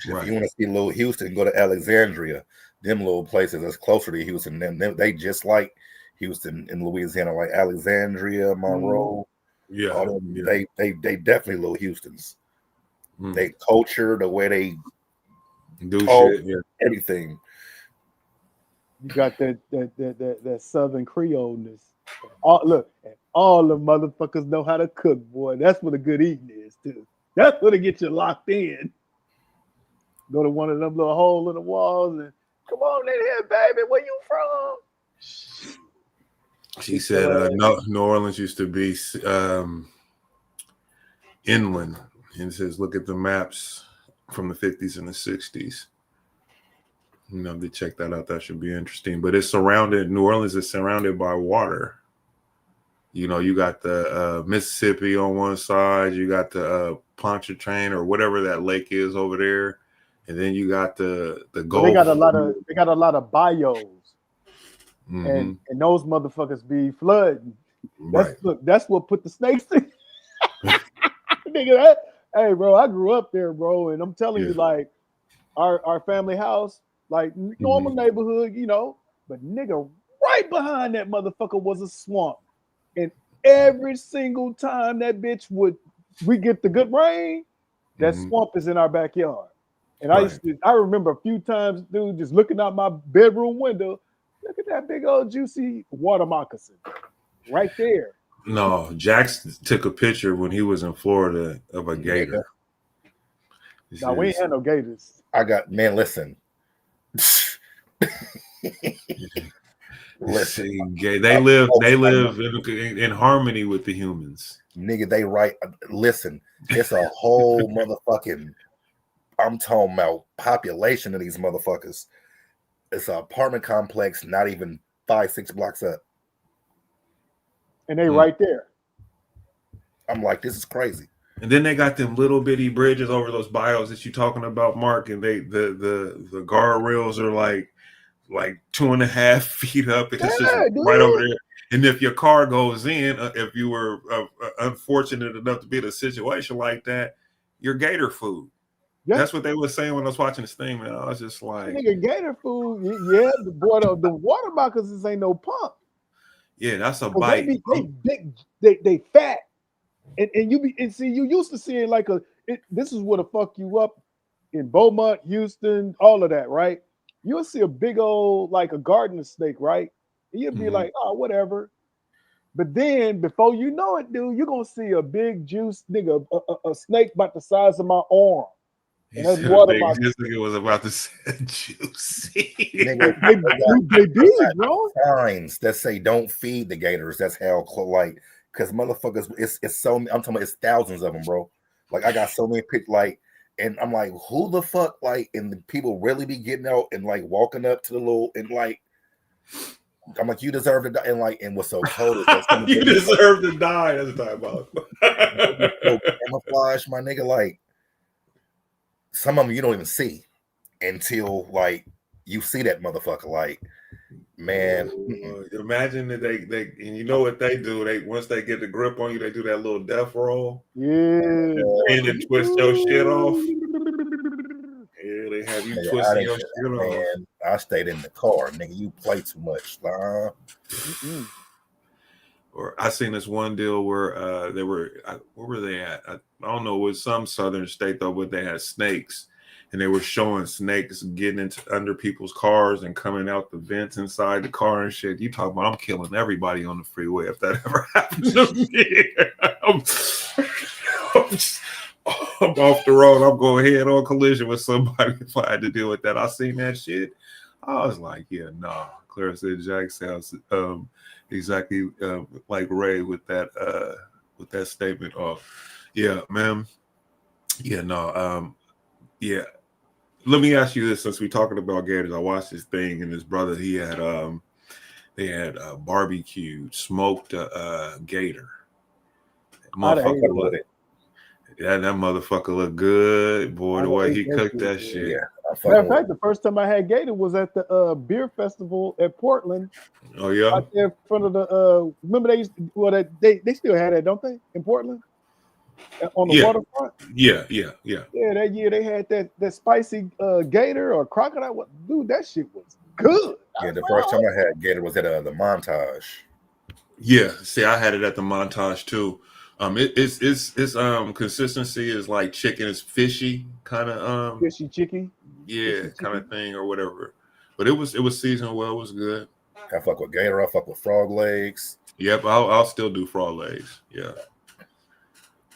Right. If you want to see little Houston, go to Alexandria. Them little places that's closer to Houston. They just like Houston in Louisiana, like Alexandria, Monroe. Yeah. They definitely little Houstons. They culture, the way they do shit, everything. You got that Southern Creoleness. All the motherfuckers know how to cook, boy. That's what a good eating is, too. That's what it gets you locked in. Go to one of them little holes in the walls and come on in here, baby. Where you from? She said New Orleans used to be inland. And it says, look at the maps from the 50s and the 60s. They check that out. That should be interesting. But New Orleans is surrounded by water. You got the Mississippi on one side. You got the Pontchartrain or whatever that lake is over there. And then you got the Gulf. They got a lot of bios. And those motherfuckers be flooding. That's what put the snakes in. Nigga, hey, bro, I grew up there, bro, and I'm telling you, like, our family house, like normal neighborhood, but nigga, right behind that motherfucker was a swamp, and every single time that bitch we get the good rain, that swamp is in our backyard, and I remember a few times, dude, just looking out my bedroom window. Look at that big old juicy water moccasin right there. No, Jax took a picture when he was in Florida of a gator. No, we ain't had no gators. I got man. Listen. Listen, they live in harmony with the humans. Nigga, they right. Listen, it's a whole motherfucking. I'm talking about population of these motherfuckers. It's an apartment complex, not even 5-6 blocks up, and they right there. I'm like, this is crazy. And then they got them little bitty bridges over those bios that you talking about, Mark. And they the guardrails are like 2.5 feet up. It's just right over there. And if your car goes in, if you were unfortunate enough to be in a situation like that, you're gator food. Yeah. That's what they were saying when I was watching this thing, man. I was just like, nigga, gator food. Yeah, the water moccasins ain't no pump. Yeah, that's a bite. They big, they fat. And you see, you used to seeing like this is what'll fuck you up in Beaumont, Houston, all of that, right? You'll see a big old like a garden snake, right? And you'll be like, oh, whatever. But then before you know it, dude, you're gonna see a big juice nigga, a snake about the size of my arm. And that's water this nigga was about to say juicy. Nigga, they big, bro. Signs that say don't feed the gators. That's how like. Because motherfuckers, it's so I'm talking about it's thousands of them, bro. Like I got so many pictures, like, and I'm like, who the fuck, like, and the people really be getting out and like walking up to the little and like, I'm like, you deserve to die, and like, and what's so cold is that you deserve to die. That's what I'm talking about. Camouflage, my nigga, like some of them you don't even see until like you see that motherfucker, like. Man, imagine that they and you know what they do? They once they get the grip on you, they do that little death roll. Yeah, and then twist your shit off. Yeah, they have you twisting your shit off. Man, I stayed in the car, nigga. You play too much. Or I seen this one deal where they were where were they at? I don't know, it was some southern state though, but they had snakes. And they were showing snakes getting into under people's cars and coming out the vents inside the car and shit. You talk about I'm killing everybody on the freeway if that ever happens to me. I'm off the road. I'm going head on collision with somebody if I had to deal with that. I seen that shit. I was like, yeah, nah. Clara said Jack sounds exactly like Ray with that statement of, yeah, man. Yeah, no, yeah. Let me ask you this, since we're talking about gators. I watched this thing, and his brother, he had they had barbecued, smoked gator. Motherfucker looked, that motherfucker looked good, boy. The way he cooked that shit. Yeah. Matter of fact, the first time I had gator was at the beer festival at Portland. Oh yeah, out there in front of the. Remember they used to, well they still had that, don't they, in Portland? On the waterfront? Yeah. Yeah, that year they had that spicy gator or crocodile. Dude, that shit was good. Yeah, the first time I had gator was at the Montage. Yeah, see, I had it at the Montage too. Its consistency is like chicken. It's fishy, kind of fishy chicky. Yeah, kind of thing or whatever. But it was seasoned well. It was good. I fuck with gator. I fuck with frog legs. Yep, I'll still do frog legs. Yeah.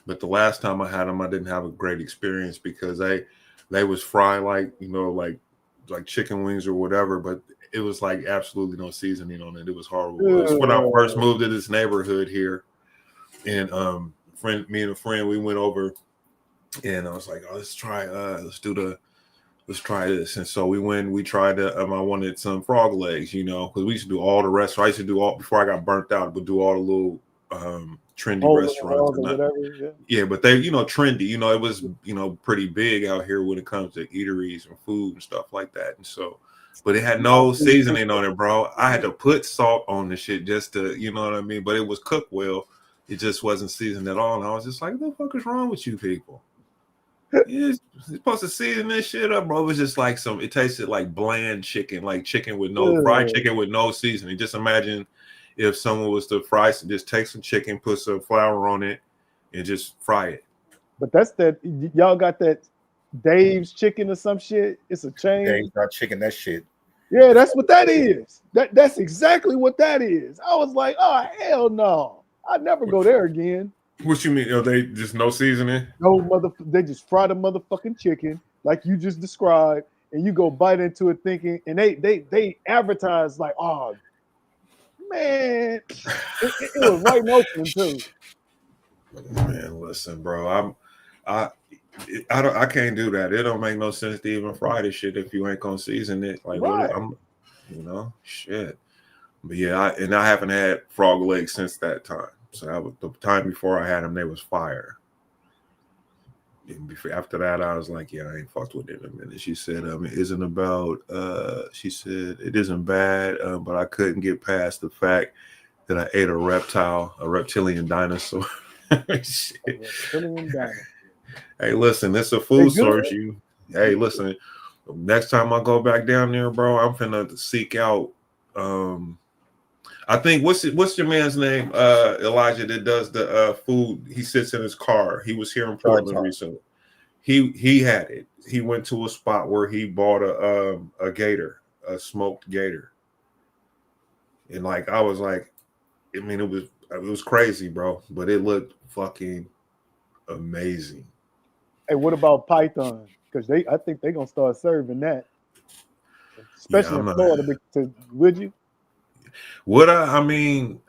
But the last time I had them, I didn't have a great experience because they was fried like, you know, like chicken wings or whatever, but it was like absolutely no seasoning on it. It was horrible. It was when I first moved to this neighborhood here, and me and a friend, we went over, and I was like, oh, let's try this. And so we tried to, I wanted some frog legs, you know, because we used to do all the restaurants. I used to do all, before I got burnt out, would do all the little trendy restaurants. Yeah, but they, you know, trendy, you know, it was, you know, pretty big out here when it comes to eateries and food and stuff like that. And so, but it had no seasoning on it, bro. I had to put salt on the shit just to, you know what I mean? But it was cooked well. It just wasn't seasoned at all. And I was just like, what the fuck is wrong with you people? You're supposed to season this shit up, bro. It was just like it tasted like bland chicken, like chicken with fried chicken with no seasoning. Just imagine if someone was to fry some, just take some chicken, put some flour on it, and just fry it. But that's that. Y'all got that Dave's chicken or some shit. It's a chain. Dave's not chicken. That shit. Yeah, that's what that is. That's exactly what that is. I was like, oh hell no, I'd never go there again. What you mean? Are they just no seasoning? No they just fry the motherfucking chicken like you just described, and you go bite into it thinking, and they advertise like, oh man, it was right in Oakland too. Man, listen, bro. I can't do that. It don't make no sense to even fry this shit if you ain't gonna season it. Like Right. shit. But yeah, I haven't had frog legs since that time. So that was the time before I had them. They was fire. And after that, I was like, yeah, I ain't fucked with it in a minute. She said, it isn't about. She said it isn't bad, but I couldn't get past the fact that I ate a reptilian dinosaur. Shit. Reptilian dinosaur. Hey, listen, it's a food source. Hey, listen. Next time I go back down there, bro, I'm finna seek out. I think what's your man's name? Elijah that does the food. He sits in his car. He was here in Portland recently. He had it. He went to a spot where he bought a gator, a smoked gator, and like I was like, I mean, it was crazy, bro, but it looked fucking amazing. Hey, what about python? Because I think they're gonna start serving that, especially in Florida. Would you? Would I? I mean,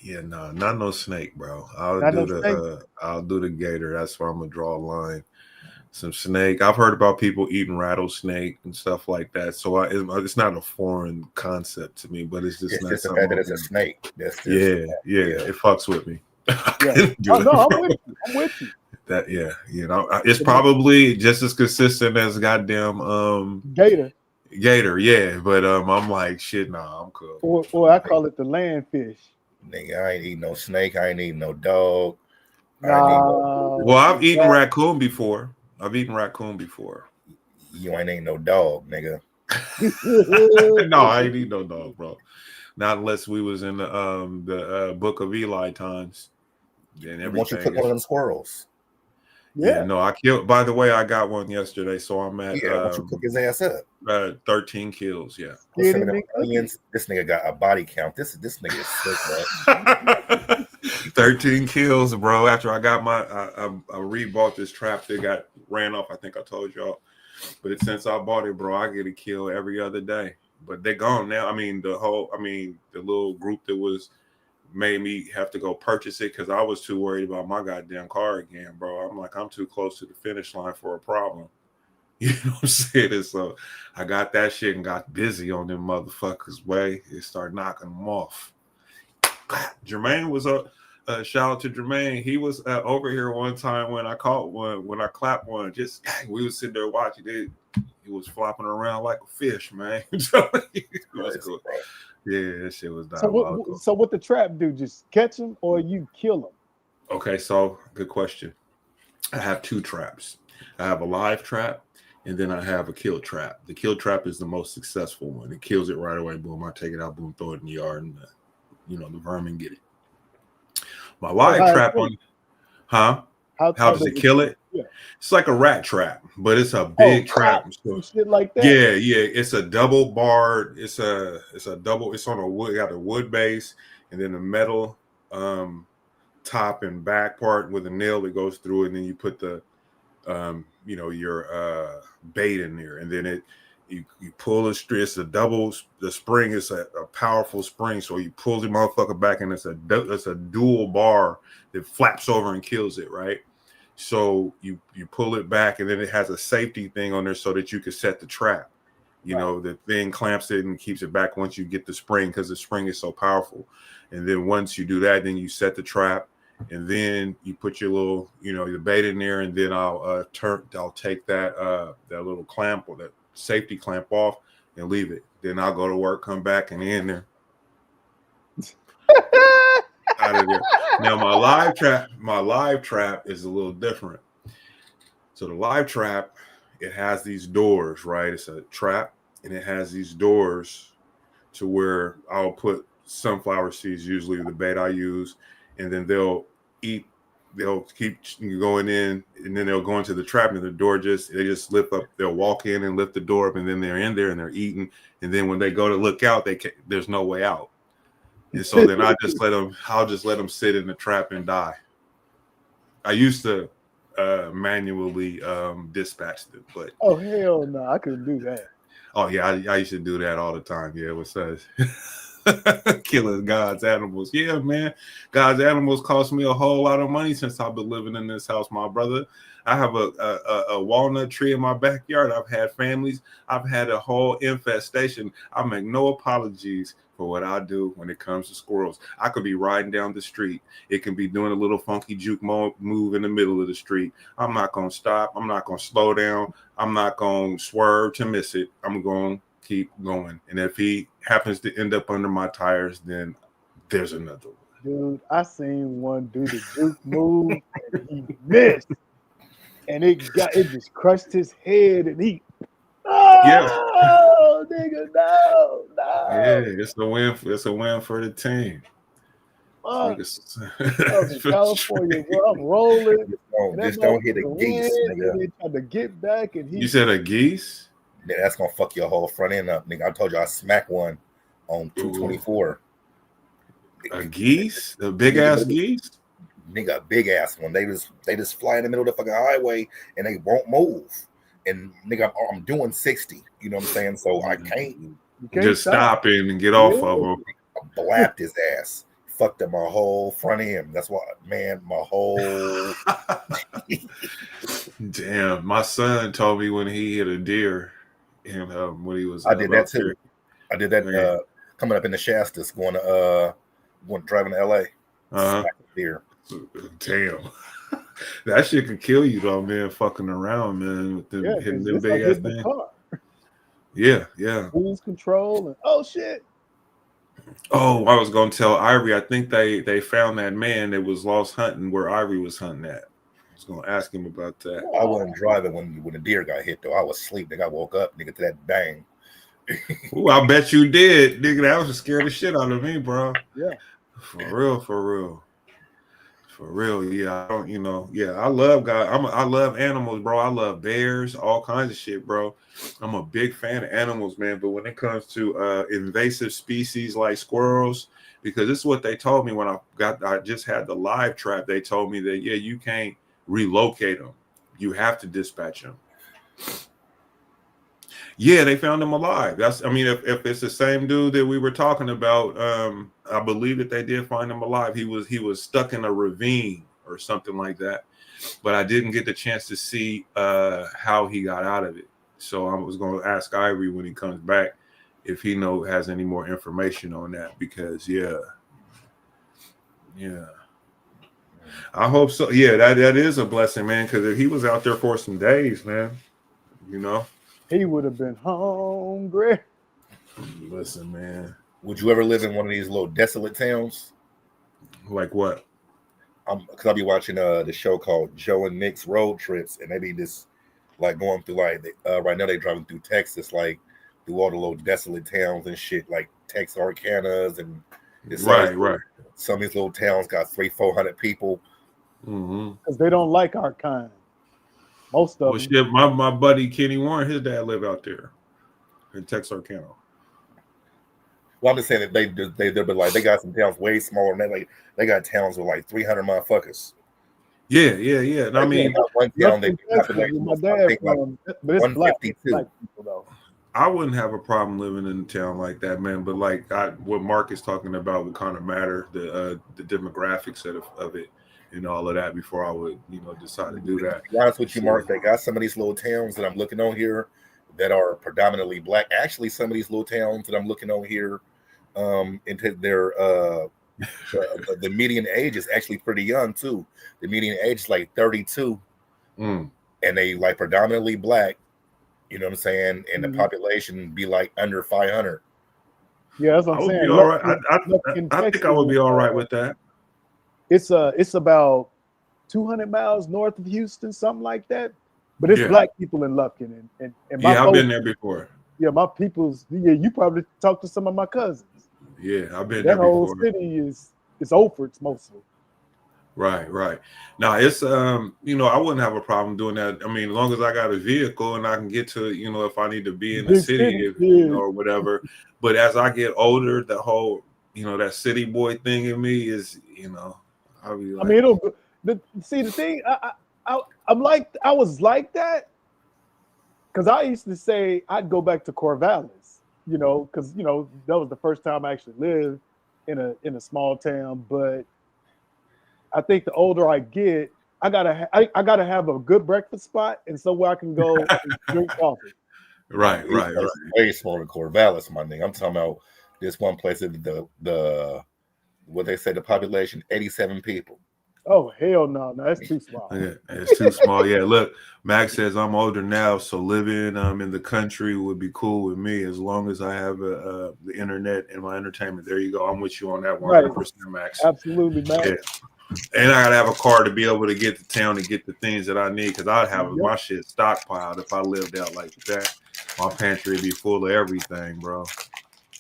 yeah, no, not no snake, bro. I'll do the gator. That's where I'm gonna draw a line. Some snake. I've heard about people eating rattlesnake and stuff like that. So it's not a foreign concept to me, but it's just not something. The fact that it's a snake. Yeah, it fucks with me. Yeah. No, I'm with you. That it's probably just as consistent as goddamn gator. Yeah, but I'm like shit. Nah, I'm cool. Or I call it the landfish. Nigga, I ain't eating no snake. I ain't eating no dog. Well, I've eaten raccoon before. You ain't eating no dog, nigga. No, I ain't eating no dog, bro. Not unless we was in the Book of Eli times. And everything. Won't you cook one of them squirrels? Yeah, no, I killed. By the way, I got one yesterday, so I'm at. Won't you cook his ass up? 13 kills. Yeah. This nigga got a body count. This nigga is sick, bro. 13 kills, bro. After I got I rebought this trap that got ran off. I think I told y'all, but since I bought it, bro, I get a kill every other day. But they're gone now. I mean, the little group that was made me have to go purchase it because I was too worried about my goddamn car again, bro. I'm like, I'm too close to the finish line for a problem. You know what I'm saying? And so I got that shit and got busy on them motherfuckers' way. It started knocking them off. Jermaine was up. Shout out to Jermaine. He was over here one time when I caught one, when I clapped one. Just we was sitting there watching it. He was flopping around like a fish, man. So it was cool. Yeah, that shit was diabolical. So what the trap do? Just catch them or you kill them? Okay, so good question. I have two traps. I have a live trap and then I have a kill trap. The kill trap is the most successful one. It kills it right away. Boom, I take it out, boom, throw it in the yard, and the vermin get it. My live trap on, How does it kill it? Yeah. It's like a rat trap, but it's a big trap. So, shit like that. Yeah. It's a double barred. It's a double. It's on a wood. Got a wood base and then a metal top and back part with a nail that goes through it. And then you put the your bait in there, and then you pull a string. It's a double. The spring is a powerful spring, so you pull the motherfucker back, and it's a dual bar that flaps over and kills it, right? So you pull it back, and then it has a safety thing on there so that you can set the trap. The thing clamps it and keeps it back once you get the spring, because the spring is so powerful. And then once you do that, then you set the trap, and then you put your little, the bait in there, and then I'll take that little clamp or that safety clamp off and leave it. Then I'll go to work, come back, and in there. Out of there. Now my live trap is a little different. So the live trap, it has these doors, right? It's a trap, and it has these doors to where I'll put sunflower seeds, usually the bait I use, and then they'll eat they'll keep going in, and then they'll go into the trap, and the door they just lift up. They'll walk in and lift the door up, and then they're in there and they're eating. And then when they go to look out, there's no way out. And so then I'll just let them sit in the trap and die. I used to manually dispatch them, but oh hell no, I couldn't do that. oh yeah, I used to do that all the time. Yeah, with such killing God's animals. Yeah, man, God's animals cost me a whole lot of money since I've been living in this house, my brother. I have a walnut tree in my backyard. I've had families. I've had a whole infestation. I make no apologies for what I do when it comes to squirrels. I could be riding down the street. It can be doing a little funky juke move in the middle of the street. I'm not going to stop. I'm not going to slow down. I'm not going to swerve to miss it. I'm going to keep going. And if he happens to end up under my tires, then there's another one. Dude, I seen one do the juke move and he missed. And it just crushed his head and he nigga, no. Yeah, it's a win. It's a win for the team. I was in California, bro. I'm rolling. Just don't hit a geese, nigga. They tried to get back, and You said a geese? Yeah, that's gonna fuck your whole front end up, nigga. I told you I smacked one on 224. A geese? A big ass geese? Nigga, a big ass one. They just fly in the middle of the fucking highway and they won't move. And nigga, I'm doing 60. You know what I'm saying? So I can't just stop it and get off of them. I blapped his ass. Fucked up my whole front end. That's why, man, my whole. Damn, my son told me when he hit a deer, and when he was. I did that too. I did that coming up in the Shastas, going driving to LA. Deer. Damn, that shit could kill you though, man. Fucking around, man, with them hitting them big ass things. Yeah. Cruise control and oh shit. Oh, I was gonna tell Ivory. I think they found that man that was lost hunting where Ivory was hunting at. I was gonna ask him about that. I wasn't driving when the deer got hit though. I was asleep. Nigga, I woke up, nigga, to that bang. Ooh, I bet you did, nigga. That was scared the shit out of me, bro. Yeah, for real. Yeah, I don't. I love God. I love animals, bro. I love bears, all kinds of shit, bro. I'm a big fan of animals, man. But when it comes to invasive species like squirrels, because this is what they told me when I just had the live trap. They told me that you can't relocate them. You have to dispatch them. Yeah, they found him alive. If it's the same dude that we were talking about, I believe that they did find him alive. He was stuck in a ravine or something like that, but I didn't get the chance to see how he got out of it. So I was going to ask Ivory when he comes back if he has any more information on that, because yeah, I hope so. Yeah, that is a blessing, man. Because if he was out there for some days, man, he would have been hungry. Listen, man. Would you ever live in one of these little desolate towns? Like what? Because I'll be watching the show called Joe and Nick's Road Trips, and they be just like going through right now they driving through Texas, like through all the little desolate towns and shit, like Texarkanas and right. Some of these little towns got 300-400 people because they don't like our kind. Most of them. Shit, my buddy Kenny Warren, his dad lived out there in Texarkana. Well, I'm just saying that they've been like they got some towns way smaller than that. Like they got towns with like 300 motherfuckers. Yeah. And I mean, one town they my dad from, but it's black people though. I wouldn't have a problem living in a town like that, man. But like what Mark is talking about would kind of matter, the demographics of it. And all of that before I would, decide to do that. To be honest with you, Mark, they got some of these little towns that I'm looking on here that are predominantly black. Actually, some of these little towns that I'm looking on here, into their the median age is actually pretty young too. The median age is like 32, and they like predominantly black. You know what I'm saying? And the population be like under 500. Yeah, that's what I'm saying. All right. I think I would be all right with that. It's about 200 miles north of Houston, something like that. But it's black people in Lufkin, and I've been there before. Yeah, my people's. Yeah, you probably talked to some of my cousins. Yeah, I've been that there before. That whole city is Oldfords mostly. Right, right. Now it's you know, I wouldn't have a problem doing that. I mean, as long as I got a vehicle and I can get to, you know, if I need to be in the Big city, city, if, you yeah. know, or whatever. But as I get older, the whole, you know, that city boy thing in me is, you know, I'll be I like, mean, see the thing. I'm like I was like that because I used to say I'd go back to Corvallis, you know, because you know that was the first time I actually lived in a small town. But I think the older I get, I gotta have a good breakfast spot and somewhere I can go and drink coffee. right, right, right. It's way smaller than Corvallis, my nigga. I'm talking about this one place that the what they say the population 87 people. Oh hell no, no, that's too small. Yeah, it's too small. Yeah, look, Max says I'm older now, so living in the country would be cool with me as long as I have the internet and my entertainment. There you go. I'm with you on that 100%, Max. Absolutely, man. Yeah. And I gotta have a car to be able to get to town and get the things that I need because I'd have Yep. my shit stockpiled if I lived out like that. My pantry would be full of everything, bro.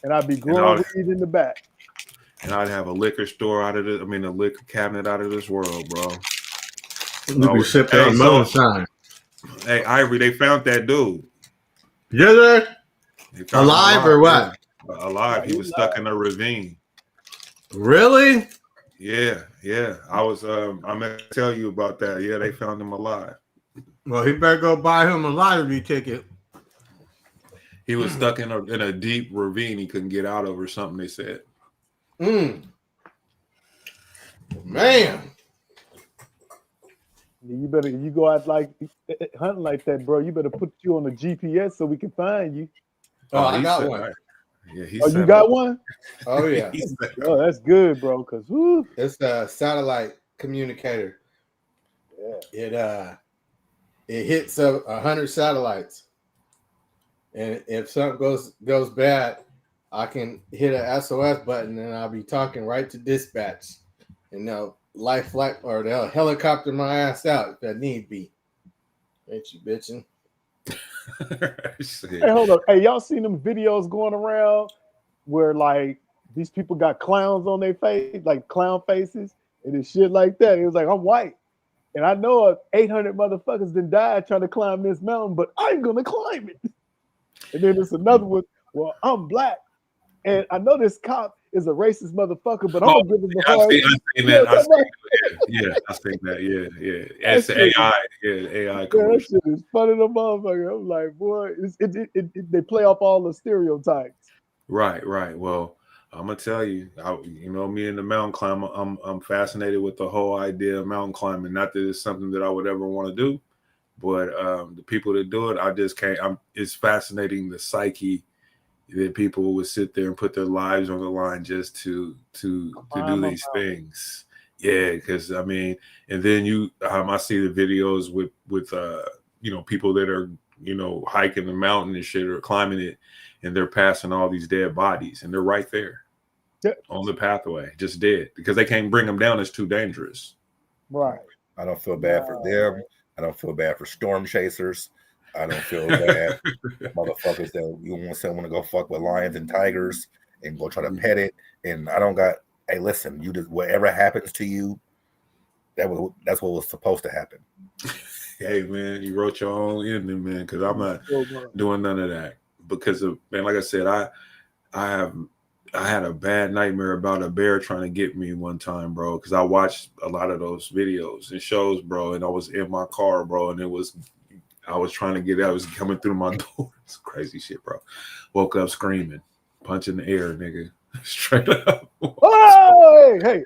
And I'd be growing weed in the back. And I'd have a liquor store out of this. I mean, a liquor cabinet out of this world, bro. You be sipping on moonshine. Hey, Ivory, they found that dude. Yeah, They found him alive or what? Yeah. Alive. He was stuck in a ravine. Really? Yeah, yeah. I was I'm gonna tell you about that. Yeah, they found him alive. Well, he better go buy him a lottery ticket. He was stuck in a deep ravine he couldn't get out of or something, they said. Man. You go out like hunting like that, bro. You better put you on the GPS so we can find you. Oh, I got one. Yeah, you got one? Oh yeah. Oh, that's good, bro. Cause it's a satellite communicator. Yeah. It hits 100 satellites, and if something goes bad, I can hit a SOS button and I'll be talking right to dispatch, and they'll life flight or they'll helicopter my ass out if that need be. Ain't you bitching? Hey, hold up. Hey, y'all seen them videos going around where like these people got clowns on their face, like clown faces, and it's shit like that. It was like, I'm white. And I know 800 motherfuckers done died trying to climb this mountain, but I'm gonna climb it. And then there's another one, well, I'm black. And I know this cop is a racist motherfucker, but I'm gonna give him the hard. I seen that. Yeah, I seen that. Yeah. It's AI. Yeah, AI commercial. That shit is funny the motherfucker. I'm like, boy, they play off all the stereotypes. Right. Well, I'm gonna tell you, you know, me and the mountain climber, I'm fascinated with the whole idea of mountain climbing. Not that it's something that I would ever want to do, but the people that do it, I just can't. It's fascinating the psyche that people would sit there and put their lives on the line just to do these things. Yeah, because I mean, and then I see the videos with you know, people that are, you know, hiking the mountain and shit or climbing it, and they're passing all these dead bodies, and they're right there on the pathway, just dead because they can't bring them down. It's too dangerous. Right. I don't feel bad for them. I don't feel bad for storm chasers. I don't feel bad motherfuckers that you want to go fuck with lions and tigers and go try to pet it. And I don't got. Hey, listen, you just whatever happens to you, that's what was supposed to happen. Hey man, you wrote your own ending, man. Because I'm not doing none of that. Because of, man, like I said, I had a bad nightmare about a bear trying to get me one time, bro. Because I watched a lot of those videos and shows, bro, and I was in my car, bro, and I was trying to get out. It was coming through my door. It's crazy shit, bro. Woke up screaming, punching the air, nigga. Straight up. Hey.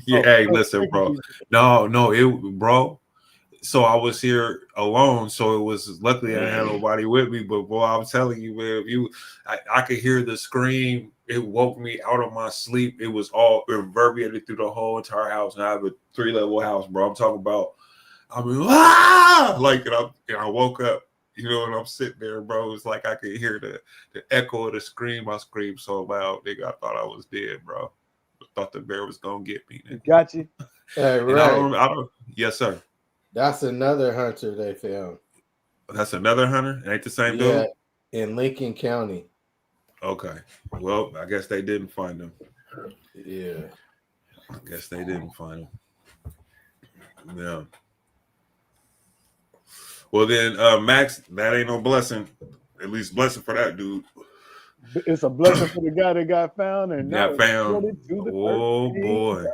Hey, listen, bro. No, bro. So I was here alone. So it was luckily I didn't have nobody with me. But boy, I'm telling you, man, I could hear the scream. It woke me out of my sleep. It was all reverberated through the whole entire house. And I have a 3-level house, bro. I'm talking about. I mean, like, and I woke up, you know, and I'm sitting there, bro. It's like I could hear the echo of the scream. I screamed so loud, nigga. I thought I was dead, bro. I thought the bear was gonna get me. Nigga. Got you. Hey, right. I don't. Yes, sir. That's another hunter they found. That's another hunter. It ain't the same dude. In Lincoln County. Okay. Well, I guess they didn't find him. Yeah. I guess they didn't find him. Yeah. Well then, Max, that ain't no blessing. At least blessing for that dude. It's a blessing for the guy that got found and now Got found. to the Oh 13. boy.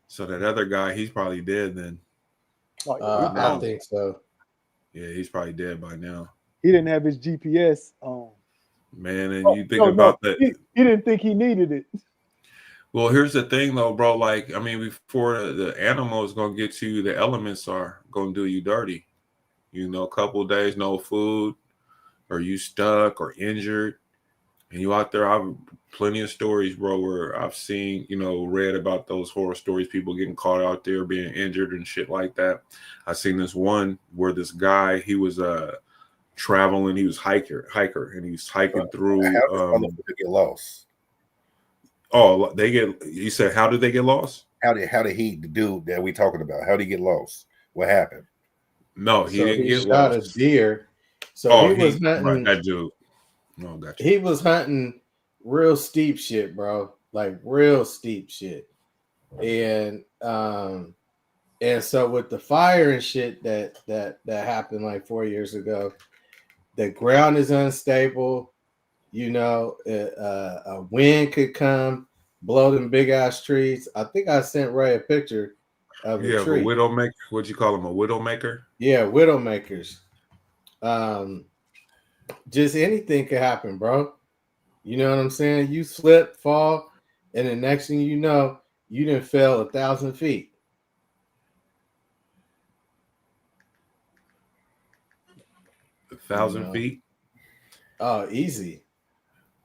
So that other guy, he's probably dead then. Oh, yeah, I think so. Yeah, he's probably dead by now. he didn't have his GPS on. Man, and you think that. He didn't think he needed it. Well, here's the thing though, bro. Like, I mean, before the animal is gonna get you, the elements are gonna do you dirty. You know, a couple of days, no food, or you stuck or injured, and you out there. I've plenty of stories, bro, where I've seen, read about those horror stories, people getting caught out there being injured and shit like that. I seen this one where this guy, he was traveling, he was hiker, and he was hiking through. How does get lost? Oh, you said, how did they get lost? How did the dude that we talking about, how did he get lost? What happened? No, he didn't get shot lost. A deer. So he was hunting. Right, that dude. No, gotcha. He was hunting real steep shit, bro. Like real steep shit. And so with the fire and shit that happened like 4 years ago, the ground is unstable. A wind could come, blow them big ass trees. I think I sent Ray a picture of a tree. A widowmaker. What'd you call him? A widowmaker? Yeah, widowmakers. Just anything could happen, bro. You know what I'm saying? You slip, fall, and the next thing you know, you done fell 1,000 feet. A 1,000 feet? Oh, easy.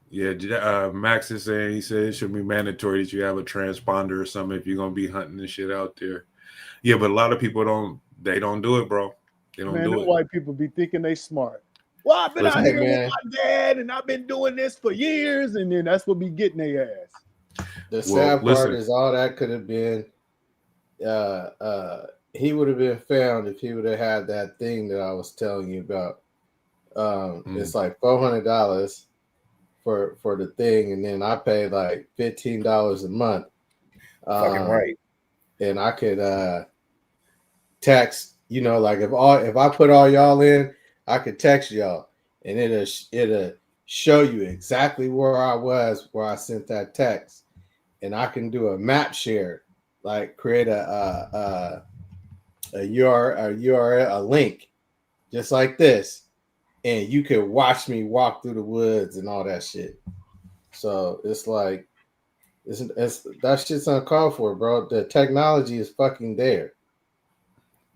Yeah, Max is saying, he said it should be mandatory that you have a transponder or something if you're gonna be hunting this shit out there. Yeah, but a lot of people don't do it, bro. They don't do it. White people be thinking they smart. Well, I've been out here with my dad, and I've been doing this for years, and then that's what be getting their ass. The sad part is all that could have been. He would have been found if he would have had that thing that I was telling you about. It's like $400 for the thing, and then I paid like $15 a month. Fucking right. And I could text, like if I put all y'all in, I could text y'all, and it'll show you exactly where I was, where I sent that text, and I can do a map share, like create a URL, a link, just like this. And you could watch me walk through the woods and all that shit. So it's like, that shit's uncalled for, bro. The technology is fucking there.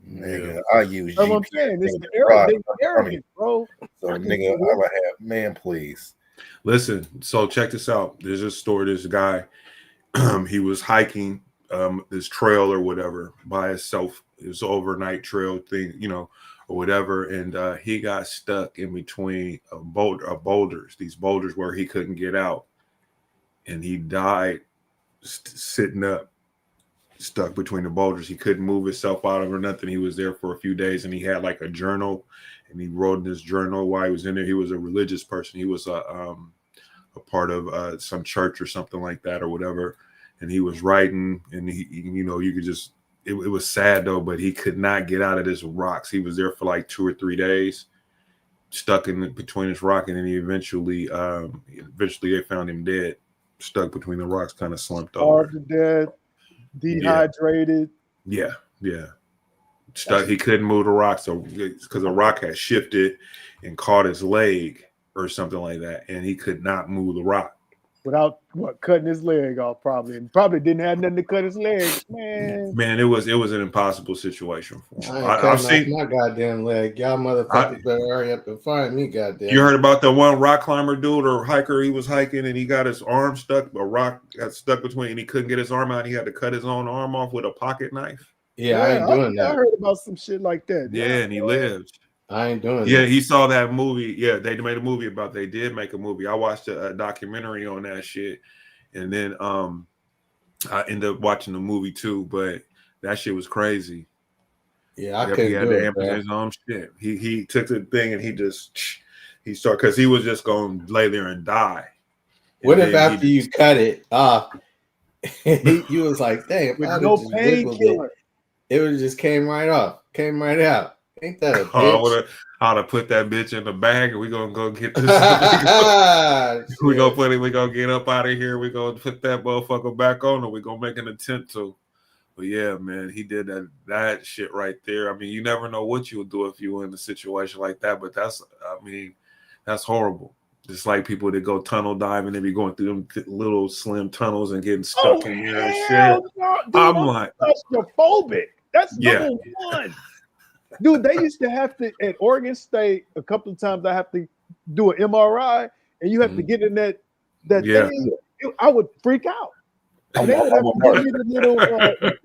Nigga, I use That's what I'm saying. It's arrogant, bro. So, nigga, I would have, man, please. Listen, so check this out. There's a story. This guy, he was hiking this trail or whatever by himself. It was an overnight trail thing, or whatever, and he got stuck in between boulders, these boulders where he couldn't get out, and he died sitting up, stuck between the boulders. He couldn't move himself out of or nothing. He was there for a few days, and he had like a journal, and he wrote in his journal while he was in there. He was a religious person. He was a part of some church or something like that or whatever, and he was writing, and he you could just. It was sad though, but he could not get out of this rocks. He was there for like 2 or 3 days, stuck in between this rock, and then he eventually they found him dead, stuck between the rocks, kind of slumped over. Hard to death, dehydrated. Yeah. Stuck. He couldn't move the rock, so because the rock had shifted and caught his leg or something like that, and he could not move the rock. Without cutting his leg off, and probably didn't have nothing to cut his leg, man. Man, it was an impossible situation for him. I've seen my goddamn leg. Y'all motherfuckers better hurry up and find me, goddamn. You heard about the one rock climber dude or hiker? He was hiking and he got his arm stuck. A rock got stuck between, and he couldn't get his arm out. He had to cut his own arm off with a pocket knife. Yeah, I ain't doing that. I heard about some shit like that. Yeah, and he lived. I ain't doing that. Yeah, he saw that movie. Yeah, they made a movie about. They did make a movie. I watched a documentary on that shit, and then I ended up watching the movie too. But that shit was crazy. Yeah, I couldn't do it. He had his own shit. He took the thing and he started because he was just going to lay there and die. What if after you cut it off, you was like, "Dang, with no painkiller." It was just came right off, came right out. Ain't that a bitch? I would have put that bitch in the bag, and we gonna go get this. we gonna get up out of here. We gonna put that motherfucker back on, and we gonna make an attempt to. But yeah, man, he did that shit right there. I mean, you never know what you'll do if you were in a situation like that. But that's horrible. Just like people that go tunnel diving and be going through them little slim tunnels and getting stuck in there and shit. No, dude, I'm like, claustrophobic. That's number one. Dude, they used to have to at Oregon State a couple of times. I have to do an MRI, and you have to get in that thing. I would freak out. And they would have to give me the little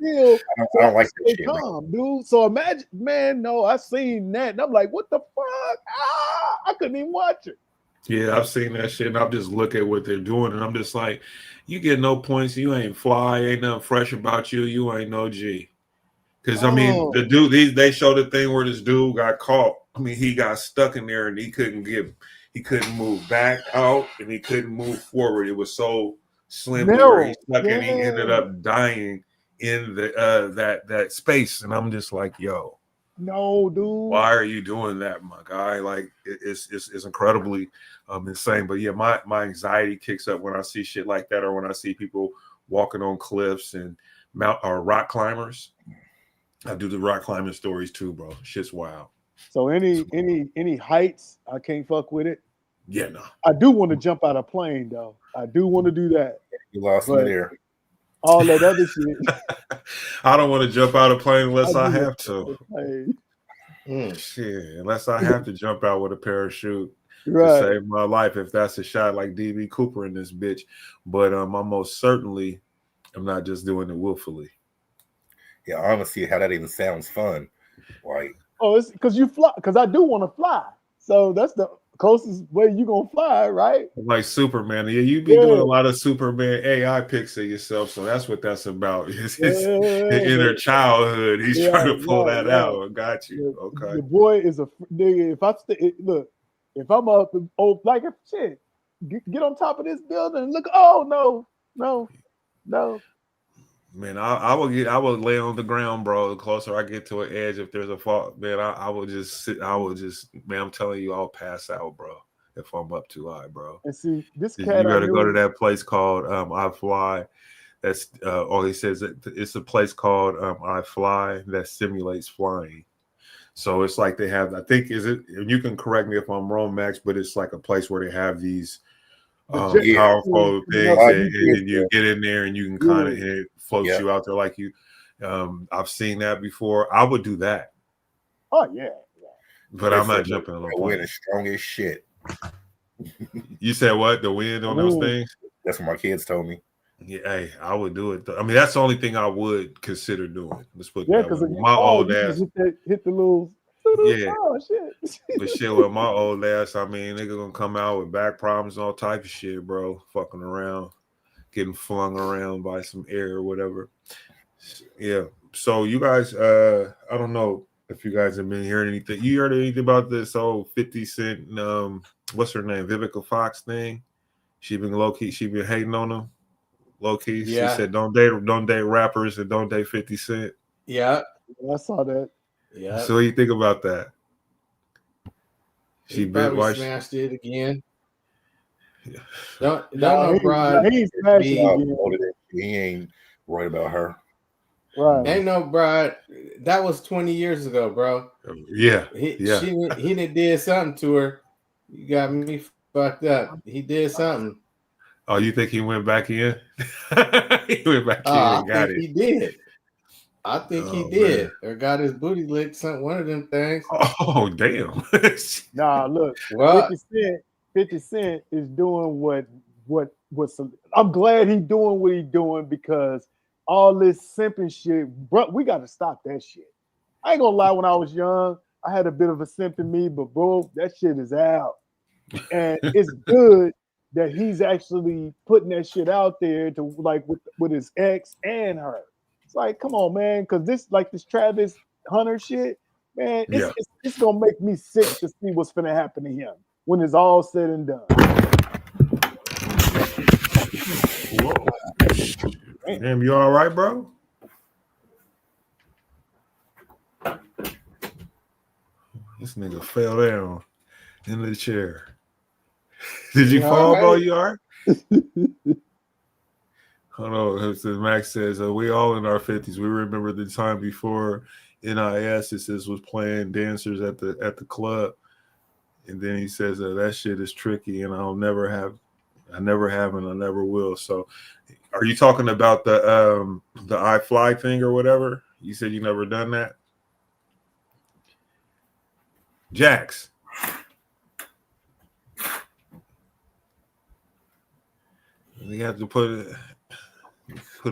feel. I don't like that shit, calm, dude. So imagine, man. No, I seen that, and I'm like, what the fuck? I couldn't even watch it. Yeah, I've seen that shit, and I'm just looking at what they're doing, and I'm just like, you get no points. You ain't fly. Ain't nothing fresh about you. You ain't no G. Because, I mean, the dude, they showed the thing where this dude got caught. I mean, he got stuck in there, and he couldn't move back out, and he couldn't move forward. It was so slim where he stuck, and he ended up dying in the that space. And I'm just like, yo. No, dude. Why are you doing that, my guy? Like, it's incredibly insane. But, yeah, my anxiety kicks up when I see shit like that, or when I see people walking on cliffs and rock climbers. I do the rock climbing stories too, bro. Shit's wild. So any heights, I can't fuck with it. Yeah, no. I do want to jump out of a plane, though. I do want to do that. You lost me there. All that other shit. I don't want to jump out of a plane unless I have to. Shit, unless I have to jump out with a parachute to save my life, if that's a shot like DB Cooper in this bitch. But I most certainly am not just doing it willfully. Yeah, I want to see how that even sounds fun. Like, it's because you fly. Because I do want to fly. So that's the closest way you gonna fly, right? Like Superman. Yeah, you be doing a lot of Superman AI pics of yourself. So that's what that's about. His inner childhood. He's trying to pull that out. I got you. Okay. The boy is a nigga. If I'm up, like if shit, get on top of this building and look. Oh no. Man, I would lay on the ground, bro. The closer I get to an edge, if there's a fault, man, I will just sit. Man, I'm telling you, I'll pass out, bro, if I'm up too high, bro. And see, this cat, you gotta go to that place called I Fly. That's he says that it's a place called I Fly that simulates flying. So it's like they have, I think, and you can correct me if I'm wrong, Max, but it's like a place where they have these powerful things, and you get in there and you can kind of it floats you out there like you. I've seen that before. I would do that. Oh yeah. But I'm not jumping on the plane. Wind is strong as shit. You said what? The wind on those things? That's what my kids told me. Yeah, hey, I would do it. I mean, that's the only thing I would consider doing. Let's put because my old ass hit the little. Yeah, shit. But shit, with my old ass, I mean, nigga gonna come out with back problems and all type of shit, bro. Fucking around, getting flung around by some air or whatever. Yeah. So you guys, I don't know if you guys have been hearing anything. You heard anything about this old 50 Cent? What's her name? Vivica Fox thing. She been low key. She been hating on him. Low key. Yeah. She said, "Don't date rappers and don't date 50 Cent." Yeah. I saw that. Yeah. So what do you think about that? She smashed it again. Yeah. Don't know, bro. He ain't right about her. Right. Ain't no, bro. That was 20 years ago, bro. Yeah. He did something to her. You got me fucked up. He did something. Oh, you think he went back in? He went back in and got it. He did. I think he did, or got his booty licked. One of them things. Oh, damn! Nah, look. 50 Cent is doing what's. I'm glad he's doing what he's doing, because all this simping shit, bro. We got to stop that shit. I ain't gonna lie. When I was young, I had a bit of a simp in me, but bro, that shit is out, and it's good that he's actually putting that shit out there to like with his ex and her. It's like, come on, man, because this Travis Hunter shit, man, it's gonna make me sick to see what's gonna happen to him when it's all said and done. Whoa. Damn, you all right, bro? This nigga fell down in the chair. Did you You fall, all bro? right? You all right? Hold on. Max says, we all in our 50s. We remember the time before NIS was playing dancers at the club. And then he says that shit is tricky and I never have and I never will. So are you talking about the iFly thing or whatever? You said you never done that? Jax. We have to put